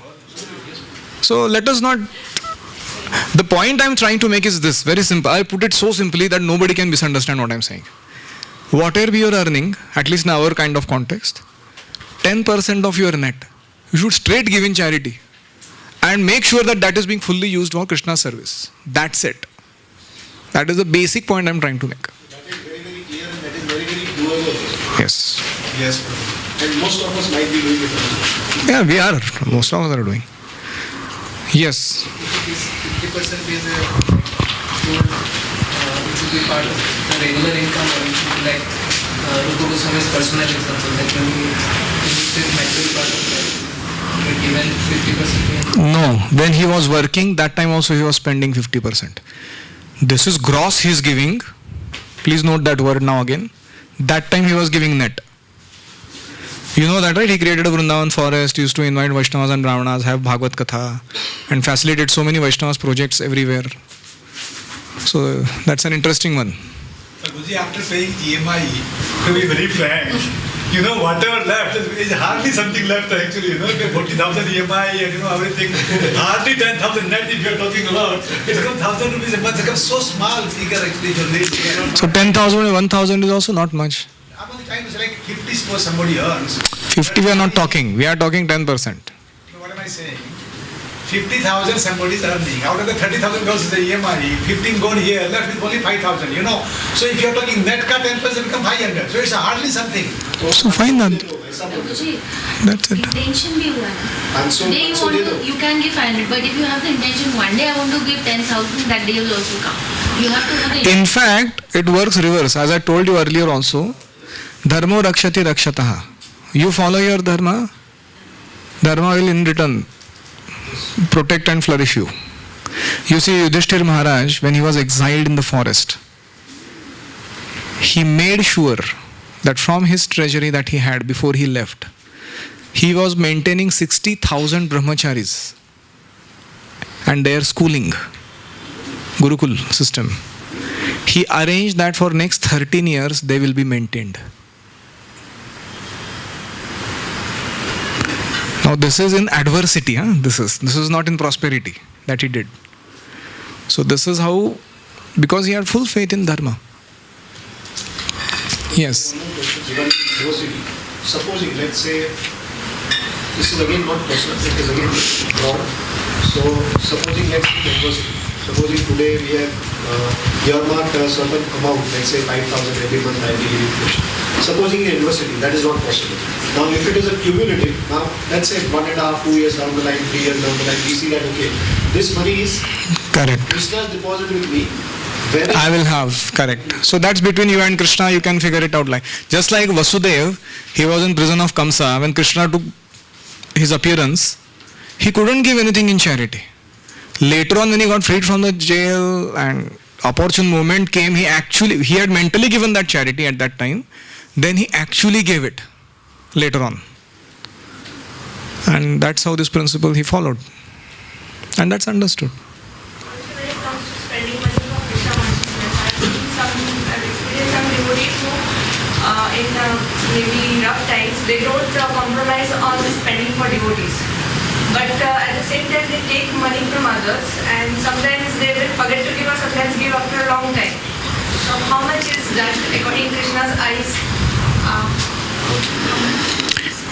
So let us not. The point I'm trying to make is this, very simple. I'll put it so simply that nobody can misunderstand what I'm saying. Whatever you're earning, at least in our kind of context, 10% of your net, you should straight give in charity. And make sure that that is being fully used for Krishna's service. That's it. That is the basic point I'm trying to make. That is very, very clear and that is very, very doable. Yes. Yes, Prabhu. And most of us might be doing it. Yeah, we are. Most of us are doing. Yes. this 50% is a gold, which will be part of the regular income, or it should be like Rupa Goswami's personal example, that when he invested material part of life, but given 50%. No, when he was working, that time also he was spending 50%. This is gross he is giving. Please note that word now again. That time he was giving net. You know that, right? He created a Vrindavan forest, used to invite Vaishnavas and Brahmanas, have Bhagavad Katha, and facilitated so many Vaishnavas projects everywhere. So that's an interesting one. Guruji, after paying EMI, to be very frank, whatever left, is hardly something left actually, 40,000 EMI and everything, hardly 10,000 net if you are talking about. It's become 1,000 rupees a month, it's become so small figure actually. So 10,000 and 1,000 is also not much. I'm on the time is like 50 suppose somebody earns. 50 we are not talking, we are talking 10%. What am I saying? 50,000 somebody is earning. Out of the 30,000 goes to the EMI, 15 gone here, left with only 5,000, So if you are talking net cut 10% become 500. So it's hardly something. So fine then. Prabhuji, That's it. intention भी हुआ ना. And so, Day you so want they to, know. you can give 500, but if you have the intention one day I want to give 10,000, that day will also come. You have to have the In fact, it works reverse. As I told you earlier also, dharmo rakshati rakshataha. You follow your dharma, dharma will in return protect and flourish you. You see, Yudhishthir Maharaj, when he was exiled in the forest, he made sure that from his treasury that he had before he left, he was maintaining 60,000 brahmacharis and their schooling, Gurukul system. He arranged that for next 13 years they will be maintained. Now this is in adversity, huh? This is not in prosperity that he did. So this is how, because he had full faith in dharma. Yes. One more question regarding diversity. Supposing, let's say, this is again not personal, it is again broad. So, supposing, let's say, diversity. Supposing today we have earmarked a certain amount, let's say 5,000 every month I will give education. Supposing in university, that is not possible. Now, if it is a cumulative, now let's say 1.5, 2 years down the line, 3 years down the line, we see that okay, this money is Correct. Krishna's deposit with me. I will have, correct. So that's between you and Krishna, you can figure it out. Like just like Vasudev, he was in prison of Kamsa. When Krishna took his appearance, he couldn't give anything in charity. Later on, when he got freed from the jail and opportune moment came, he had mentally given that charity at that time. Then he actually gave it later on. And that's how this principle he followed. And that's understood. When it comes to spending money for Krishna consciousness, I've experienced some devotees who, in maybe rough times, they don't compromise on spending for devotees. But at the same time, they take money from others, and sometimes they will forget to give or sometimes give after a long time. So how much is that according to Krishna's eyes?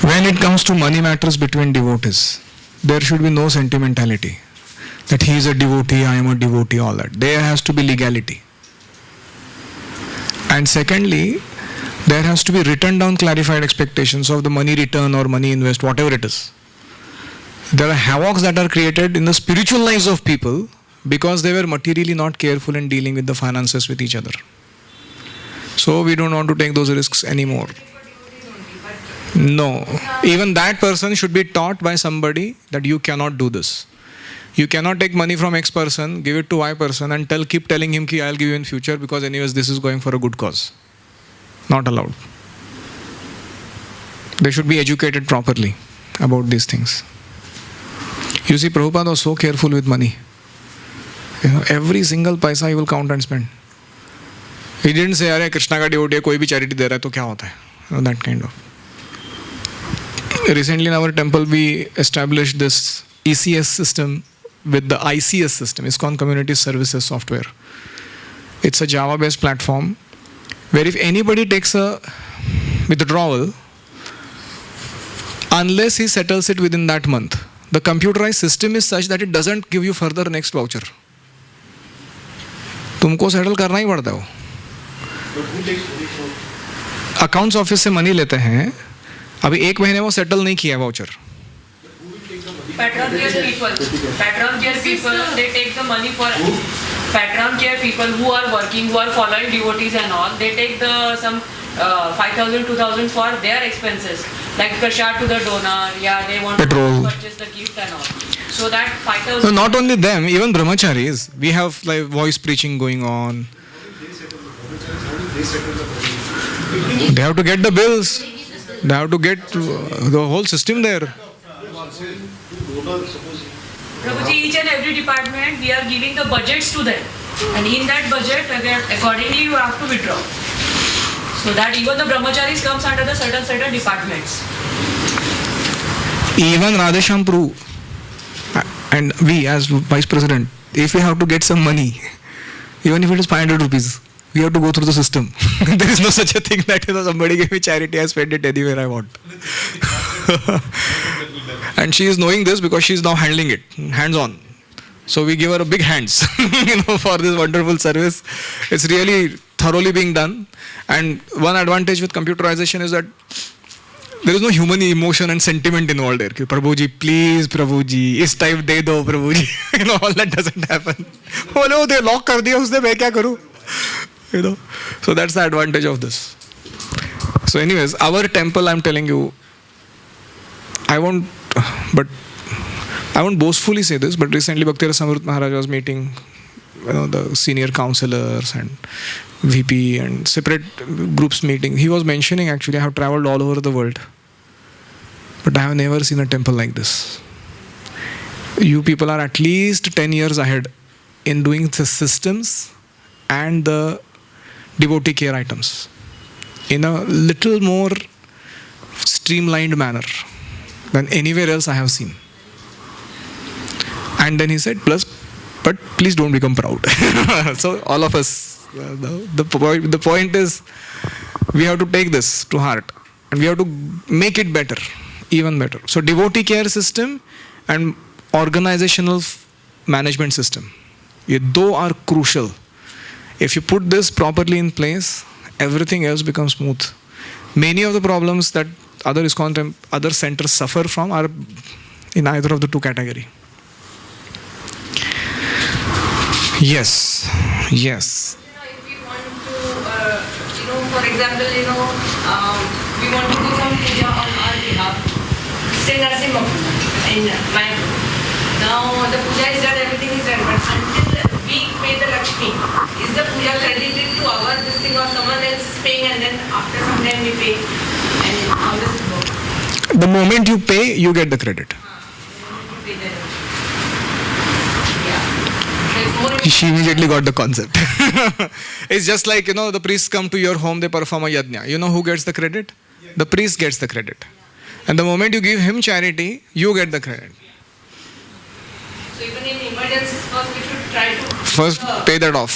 When it comes to money matters between devotees, there should be no sentimentality. That he is a devotee, I am a devotee, all that. There has to be legality. And secondly, there has to be written down clarified expectations of the money return or money invest, whatever it is. There are havocs that are created in the spiritual lives of people because they were materially not careful in dealing with the finances with each other. So we don't want to take those risks anymore. No. Even that person should be taught by somebody that you cannot do this. You cannot take money from X person, give it to Y person and keep telling him ki I'll give you in future because anyways this is going for a good cause. Not allowed. They should be educated properly about these things. You see, Prabhupada was so careful with money. Every single paisa he will count and spend. He didn't say, "Arey Krishna ka devotee koi bhi charity de raha hai to kya hota hai?" That kind of. Recently in our temple we established this ECS system with the ICS system, ISKCON Community Services Software. It's a Java-based platform where if anybody takes a withdrawal, unless he settles it within that month, the computerized system is such that it doesn't give you further next voucher. तुमको settle करना ही पड़ता है वो. Accounts office से money लेते हैं, अभी 1 महीने वो सेटल नहीं किया voucher. Patron care people, they take the money for patron care people who are working, who are following devotees and all. They take some 5,000, 2,000 for their expenses, like prasad to the donor. Yeah, they want Petrol. to purchase the gift and all. So that 5,000. No, not only them, even brahmacharis. We have like voice preaching going on. They have to get the bills. They have to get the whole system there. Prabhuji, each and every department, we are giving the budgets to them. And in that budget, accordingly you have to withdraw. So that even the brahmacharis comes under the certain departments. Even Radhesham Prabhu and we as vice president, if we have to get some money, even if it is 500 rupees, we have to go through the system. There is no such a thing that somebody gave me charity, I spend it anywhere I want. And she is knowing this because she is now handling it, hands-on. So we give her a big hands, for this wonderful service. It's really thoroughly being done. And one advantage with computerization is that there is no human emotion and sentiment involved there. कि प्रभु जी, please प्रभु जी, इस type दे दो प्रभु जी. You know, all that doesn't happen. बोले वो दे lock कर दिया उसने, मैं क्या करूँ? You know, so that's the advantage of this. So anyways, our temple, I'm telling you, I won't boastfully say this, but recently Bhakti Samrut Maharaj was meeting, you know, the senior counselors and VP and separate groups meeting. He was mentioning, actually, I have traveled all over the world, but I have never seen a temple like this. You people are at least 10 years ahead in doing the systems and the devotee care items in a little more streamlined manner than anywhere else I have seen. And then he said, but please don't become proud. So all of us, the point is, we have to take this to heart and we have to make it better, even better. So devotee care system and organizational management system, ये दो are crucial. If you put this properly in place, everything else becomes smooth. Many of the problems that other centers suffer from are in either of the two categories. Yes. If we want to, for example, we want to do some puja on our behalf, say Narasimha Puja in Mayapur. Now the puja is done, everything is done, but until we pay the Lakshmi, is the puja credited to our this thing or someone else is paying and then after some time we pay? And how does it work? The moment you pay, you get the credit. She immediately got the concept. It's just like, the priests come to your home, they perform a yajna. You know who gets the credit? The priest gets the credit. And the moment you give him charity, you get the credit. So even in emergencies, first we should try to... First, pay that off.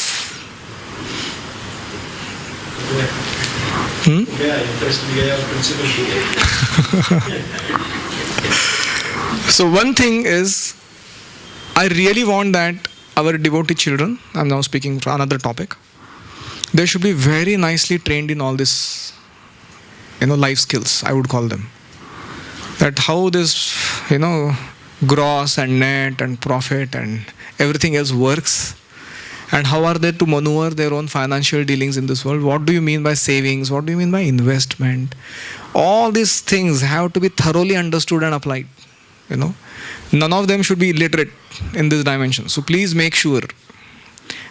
So one thing is, I really want that our devotee children, I'm now speaking for another topic, they should be very nicely trained in all this, life skills, I would call them. That how this, gross and net and profit and everything else works, and how are they to maneuver their own financial dealings in this world. What do you mean by savings? What do you mean by investment? All these things have to be thoroughly understood and applied. None of them should be illiterate in this dimension. So please make sure.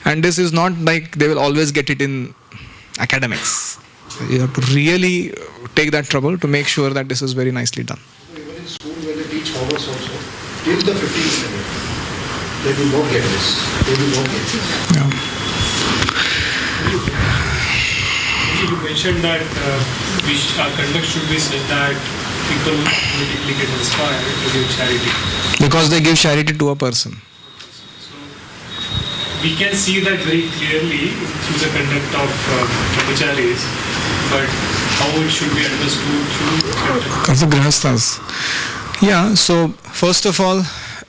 And this is not like they will always get it in academics. You have to really take that trouble to make sure that this is very nicely done. Even in school when they teach commerce also, till the 15th standard, they will not get this. They will not get this. Yeah. You mentioned that our conduct should be such that people immediately get inspired to give charity. Because they give charity to a person. So we can see that very clearly through the conduct of brahmacharis, but how it should be understood through Of the grihasthas. Yeah, so first of all,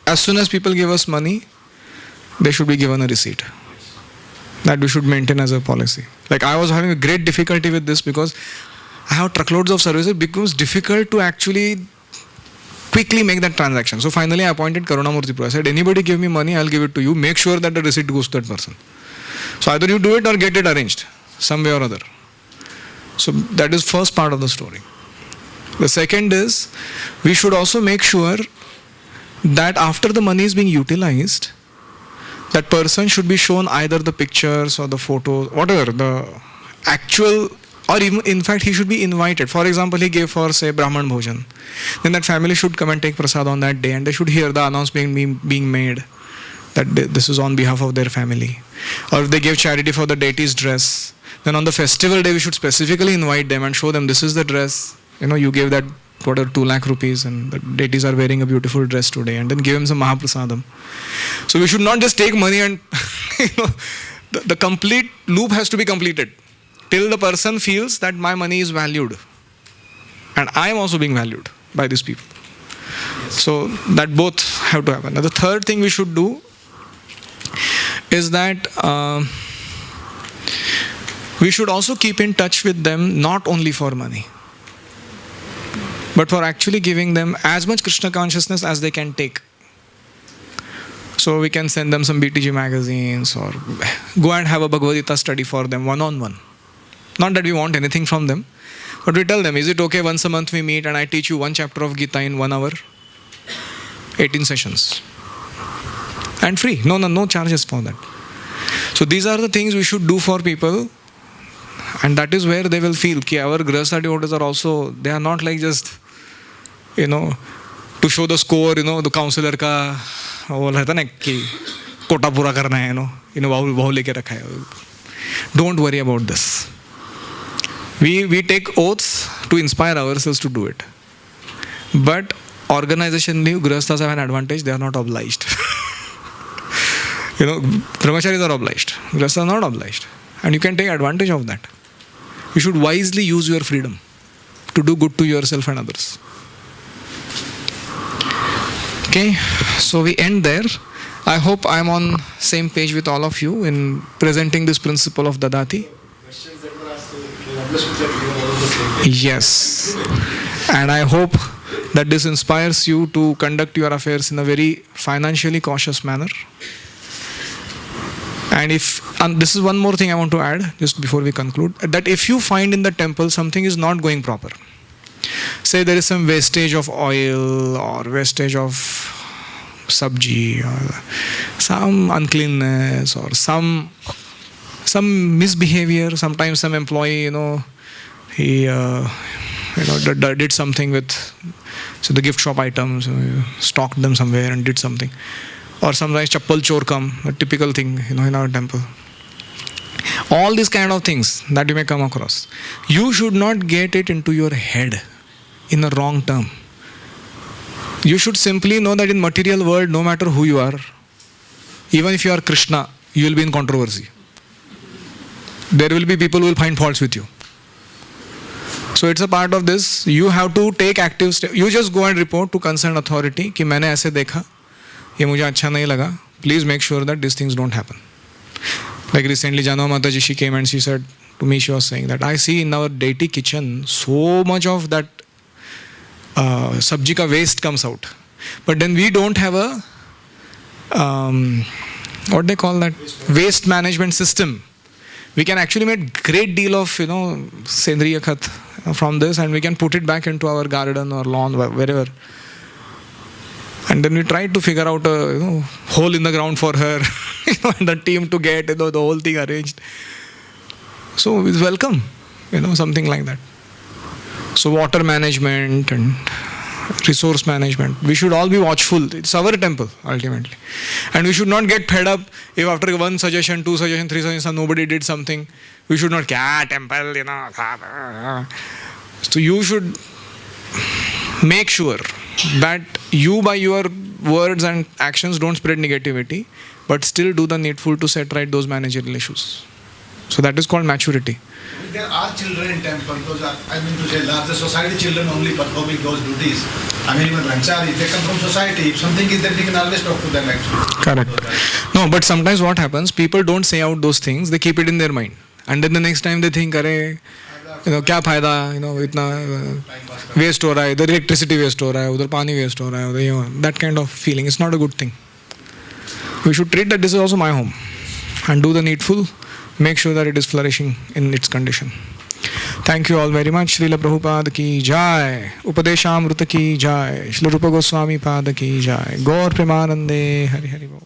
as soon as people give us money, they should be given a receipt. That we should maintain as a policy. Like I was having a great difficulty with this because I have truckloads of services. It becomes difficult to actually quickly make that transaction. So finally I appointed Karunamurthy Prabhu. I said, anybody give me money, I'll give it to you. Make sure that the receipt goes to that person. So either you do it or get it arranged some way or other. So that is first part of the story. The second is, we should also make sure that after the money is being utilized, that person should be shown either the pictures or the photos, whatever, the actual, or even, in fact, he should be invited. For example, he gave for, say, Brahman Bhojan. Then that family should come and take prasad on that day, and they should hear the announcement being made that this is on behalf of their family. Or if they gave charity for the deity's dress, then on the festival day, we should specifically invite them and show them this is the dress. You gave that, 2 lakh rupees, and the deities are wearing a beautiful dress today, and then give him some Mahaprasadam. So we should not just take money and, the complete loop has to be completed till the person feels that my money is valued. And I am also being valued by these people. So that both have to happen. Now the third thing we should do is that we should also keep in touch with them, not only for money. but for actually giving them as much Krishna consciousness as they can take. So we can send them some BTG magazines, or go and have a Bhagavad Gita study for them one-on-one. Not that we want anything from them, but we tell them, is it okay once a month we meet and I teach you one chapter of Gita in 1 hour? 18 sessions. And free. No charges for that. So these are the things we should do for people. And that is where they will feel that our Grihastha devotees are also, they are not like just, to show the score, the counselor ka, वो रहता ना कि कोटा पूरा करना है, बहु लेके रखा है. Don't worry about this. We take oaths to inspire ourselves to do it. But organizationally, Grihasthas have an advantage, they are not obliged. Brahmacharis are obliged. Grihasthas are not obliged. And you can take advantage of that. You should wisely use your freedom to do good to yourself and others. Okay, so we end there. I hope I am on same page with all of you in presenting this principle of Dadati. Questions that were asked, understood that we are all on the same page. Yes. And I hope that this inspires you to conduct your affairs in a very financially cautious manner. And this is one more thing I want to add just before we conclude, that if you find in the temple something is not going proper, say there is some wastage of oil or wastage of sabji or some uncleanness or some misbehavior, sometimes some employee, he did something with the gift shop items, stocked them somewhere and did something. Or sometimes chappal chor kam, a typical thing, in our temple. All these kind of things that you may come across, you should not get it into your head in a wrong term. You should simply know that in material world, no matter who you are, even if you are Krishna, you will be in controversy. There will be people who will find faults with you. So it's a part of this. You have to take active steps. You just go and report to concerned authority कि मैंने ऐसे देखा, ये मुझे अच्छा नहीं लगा. Please make sure that these things don't happen. Like recently, Janava Mataji, she came and she said to me, she was saying that I see in our deity kitchen so much of that sabji ka waste comes out. But then we don't have a what they call that, waste management system. We can actually make great deal of sendriya khat from this, and we can put it back into our garden or lawn, wherever. And then we tried to figure out a hole in the ground for her, and the team to get the whole thing arranged. So it's welcome, something like that. So water management and resource management, we should all be watchful. It's our temple ultimately, and we should not get fed up if after one suggestion, 2 suggestions, 3 suggestions, nobody did something. We should not temple, So you should make sure that you by your words and actions don't spread negativity, but still do the needful to set right those managerial issues. So that is called maturity. There are children in temple, those are, to say, larger society children only performing those duties. Even Ranchari, they come from society. If something is there, we can always talk to them actually. Correct. No, but sometimes what happens, people don't say out those things, they keep it in their mind. And then the next time they think, kya fayda, itna waste ho raha hai, the electricity waste ho raha hai, udhar pani waste ho raha hai, that kind of feeling. It's not a good thing. We should treat that this is also my home and do the needful. Make sure that it is flourishing in its condition. Thank you all very much. Srila Prabhupada ki jai. Upadeshamrita ki jai. Srila Rupa Goswami Pada ki jai. Gaur Premanande. Hari Hari Bol.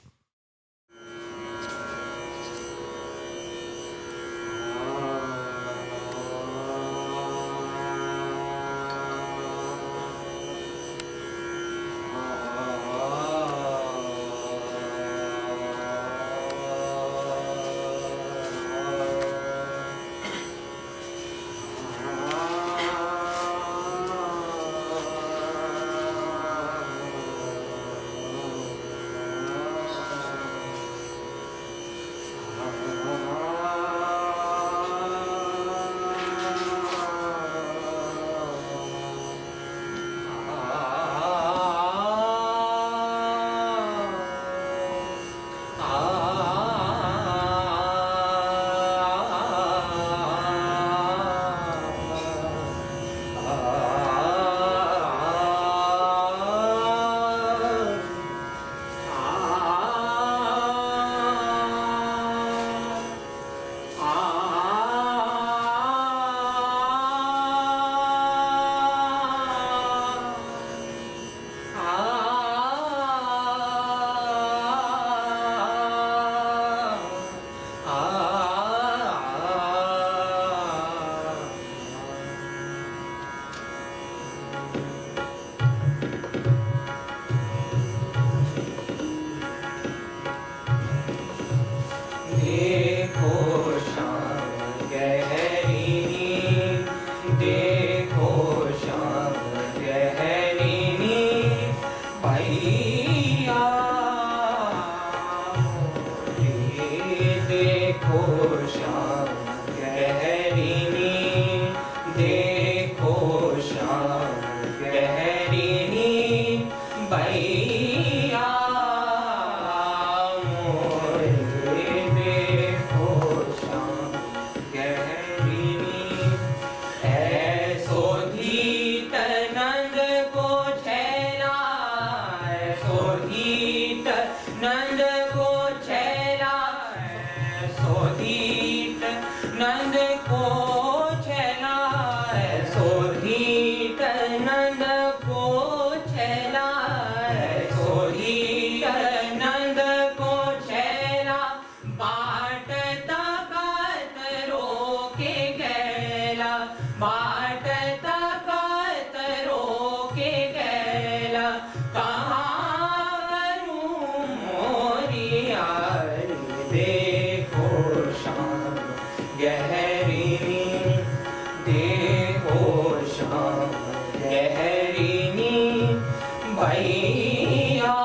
कहाँ करूं मोरी यारी, देखो शाम गहरी नींद, देखो शाम गहरी नींद, भैया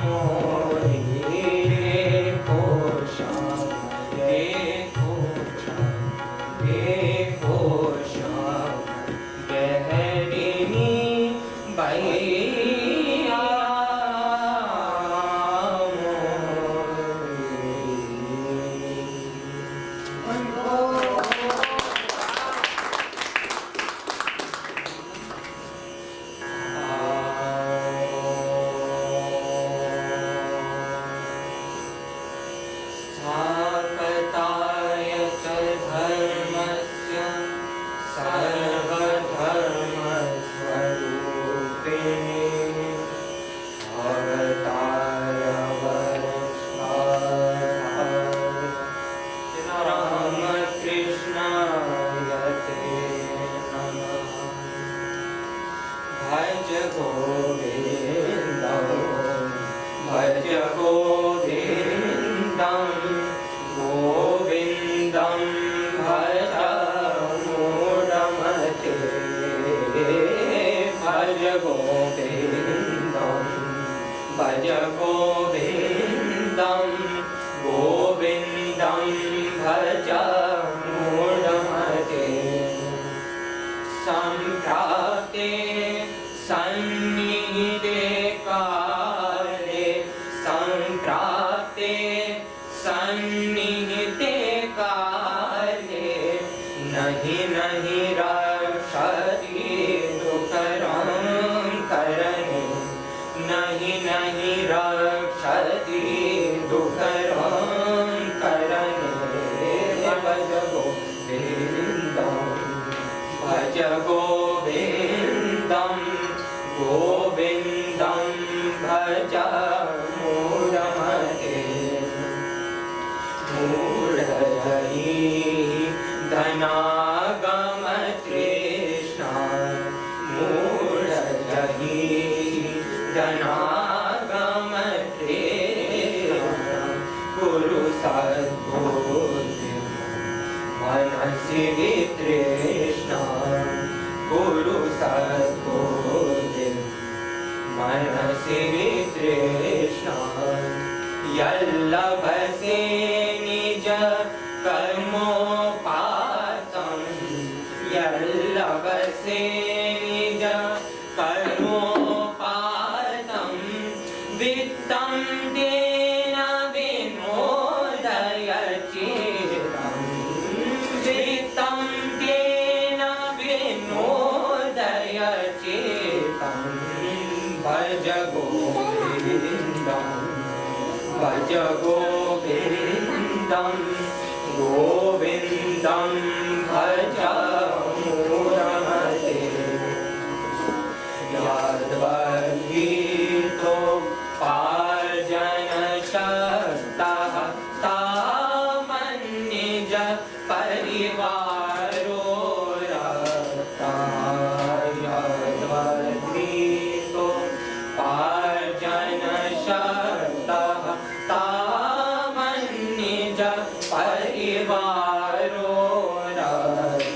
मोरी, देखो शाम, देखो शाम, देखो शाम गहरी नींद, भैया स्थापताय च धर्मस्य सर्वधर्मस्वरूपिणे, अवतार रामकृष्णाय ते नमः। भज गोविन्दं, भज गोविन्दं, गोविन्दं भज मूढमते, भज गोविन्दं, भज गोविन्दं, गोविन्दं भज मूढमते। सम्प्राप्ते सन्निहिते काले, सम्प्राप्ते सन्निहिते काले, नहि नहि रक्षति दुःखरं करणे, नहि नहि रक्षति दुःखरं करणे। भज गोविन्दं, भज गोविन्दं, गोविन्दं भज मूढमते। मूढजहि धनागमतृष्णा, मूढजहि धनागमतृष्णा, कुरु सद्बुद्धिं मनसि वितृष्णा, कुरु सद्बुद्धिं मनसि वितृष्णा। यल्लभसे निज कर्मोपातं, यल्लभसे निज कर्मोपातं, वित्तं तेन विनोदय चित्तं, वित्तं तेन विनोदय चित्तं। भज गोविन्दं, भज गोविन्दं, गोविन्दं भज मूढमते। यावद्गीतो पार्जनशक्तः तावन्निज परिवारो रक्तः। यावद्गीतो पार्जनशक्तः तावन्निज परिवारो रक्तः।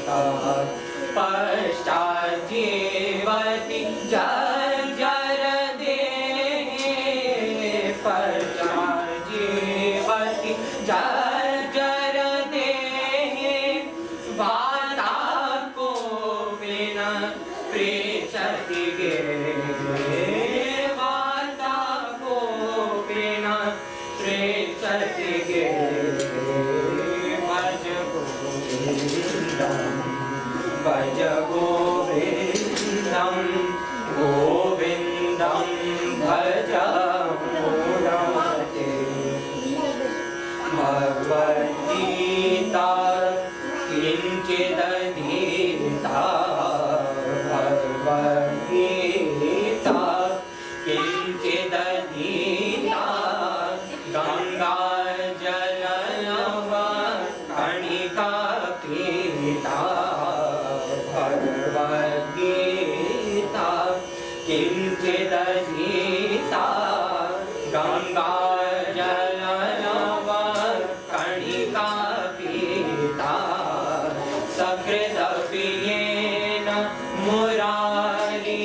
किञ्चिदधीता गङ्गा जलनव कणिका पीता सकृदपि येन मुरारी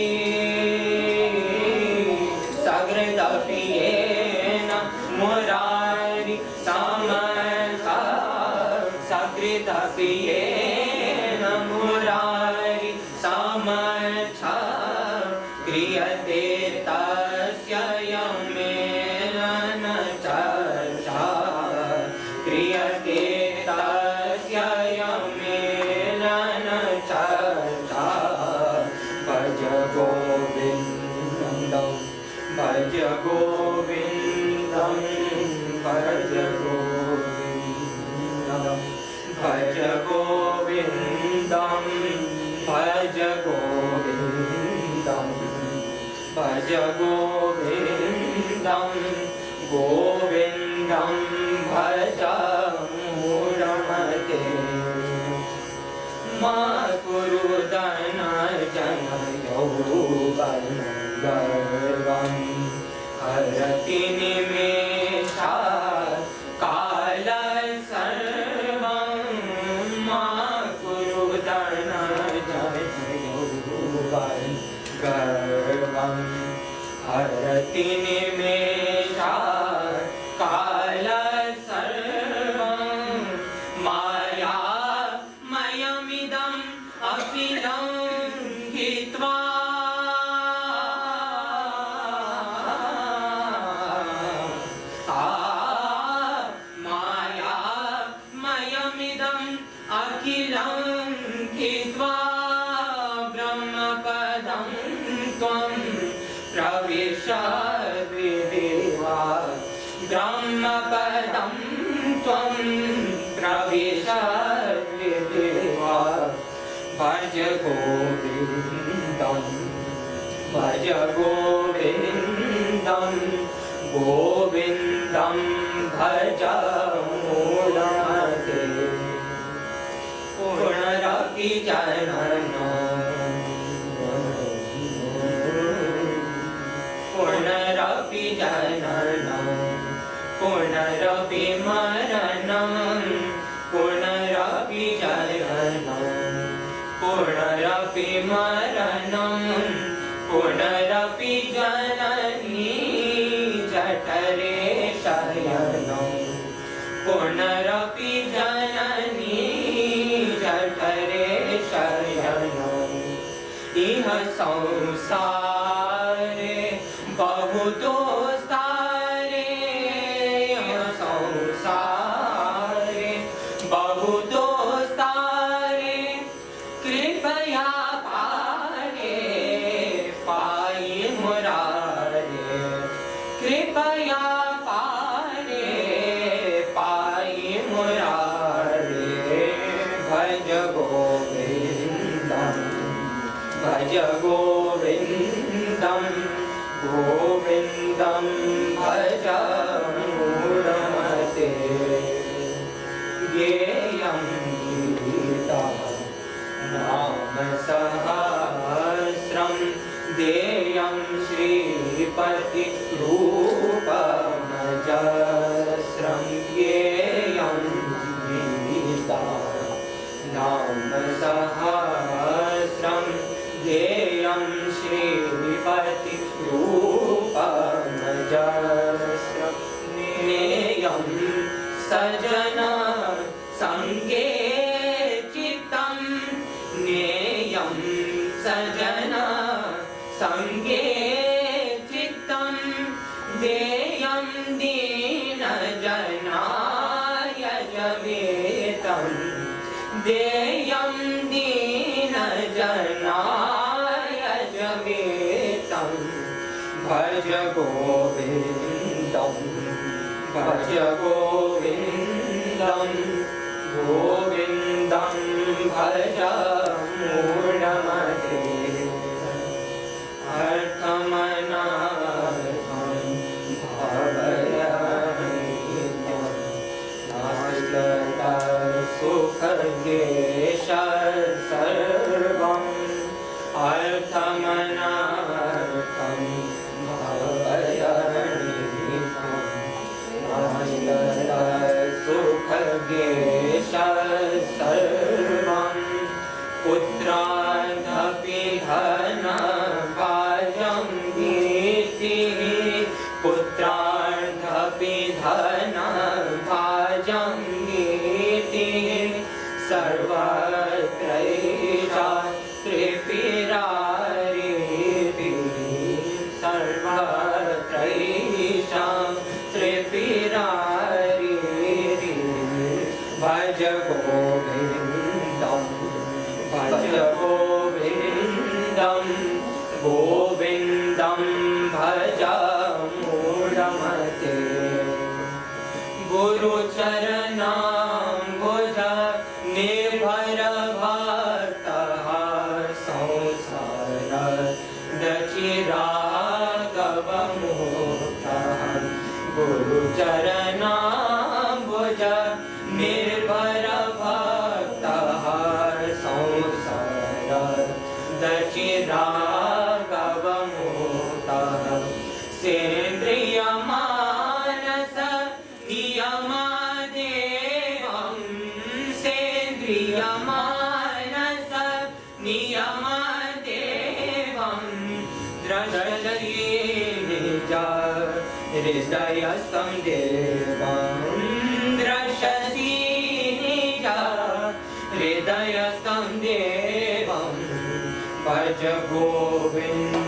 सकृदपि येन मुरारी समर्था सकृदपि येन मुरारी समर्था क्रियते तस्य यमेन चर्चा क्रियते तस्य यमेन चर्चा भज गोविन्दं भज गोविन्दं भज गोविन्दं भज गोविन्दं भज गोविन्दं भज गोविन्दं गोविन्दं भज मूढमते मा कुरु धनजन यौवन गर्वं हरति निमेषात् काल सर्वं मा कुरु धनजन यौवन गर्वं हरति निमेषात् काल सर्वं माया मयमिदम् अखिलं हित्वा माया मयमिदम् अखिलं हित्वा ब्रह्मपदं त्वं प्रविश विदेवा ब्रह्मपदं त्वं प्रविश विदेवा भज गोविन्दं भज गोविन्दं गोविन्दं भज मूढमते पुनरपि जननं पुनरपि जननं पुनरपि मरणं पुनरपि जननं पुनरपि मरणं पुनरपि जननी जठरे शयनं पुनरपि जननी जठरे शयनं इह संसारे बहुतो स्तारे इह संसारे बहुतो स्तारे कृपया पारे पाई मुरारे कृपया पारे पाई मुरारे भज गोविन्दं भज गोविन्दं गोविन्दं भज मूढमते ज्ञेयं गीता नाम सहस्रं देयं श्रीपति रूपमजस्रं ज्ञेयं गीता नाम सहस्रं देयं श्रीपति रूपमजस्रं ज्ञेयं सजना संगे चित्तं ज्ञेयं सजना संगे चित्तं देयं दीनजनाय जवेतं देयं दीनजनाय जवेतं भज गोविन्दं भज गोविन्दं गोविन्दं भज मूढमते अर्थमनार्थं भावयामितं नास्त्यता सुखज्ञेश सर्वम् अर्थमनार्थं पुत्रार्थपि धनभाजं नीतिः सर्वत्रैषा त्रिपुरारीतिः सर्वत्रैषा त्रिपुरारीतिः भज गोविन्दं गोविन्दं भज मूढमते गुरुचरणाम्बुज निर्भर भक्तः संसार दचिरागवमुक्तः गुरुचरणाम्बुज निर्भर भक्तः संसार दचिरागवमुक्तः सेन्द्रियमानस नियमादेवं सेन्द्रियमानस नियमादेवं द्रजति निज हृदयस्थं देवं द्रशसि निज हृदयस्थं देवं भज गोविन्द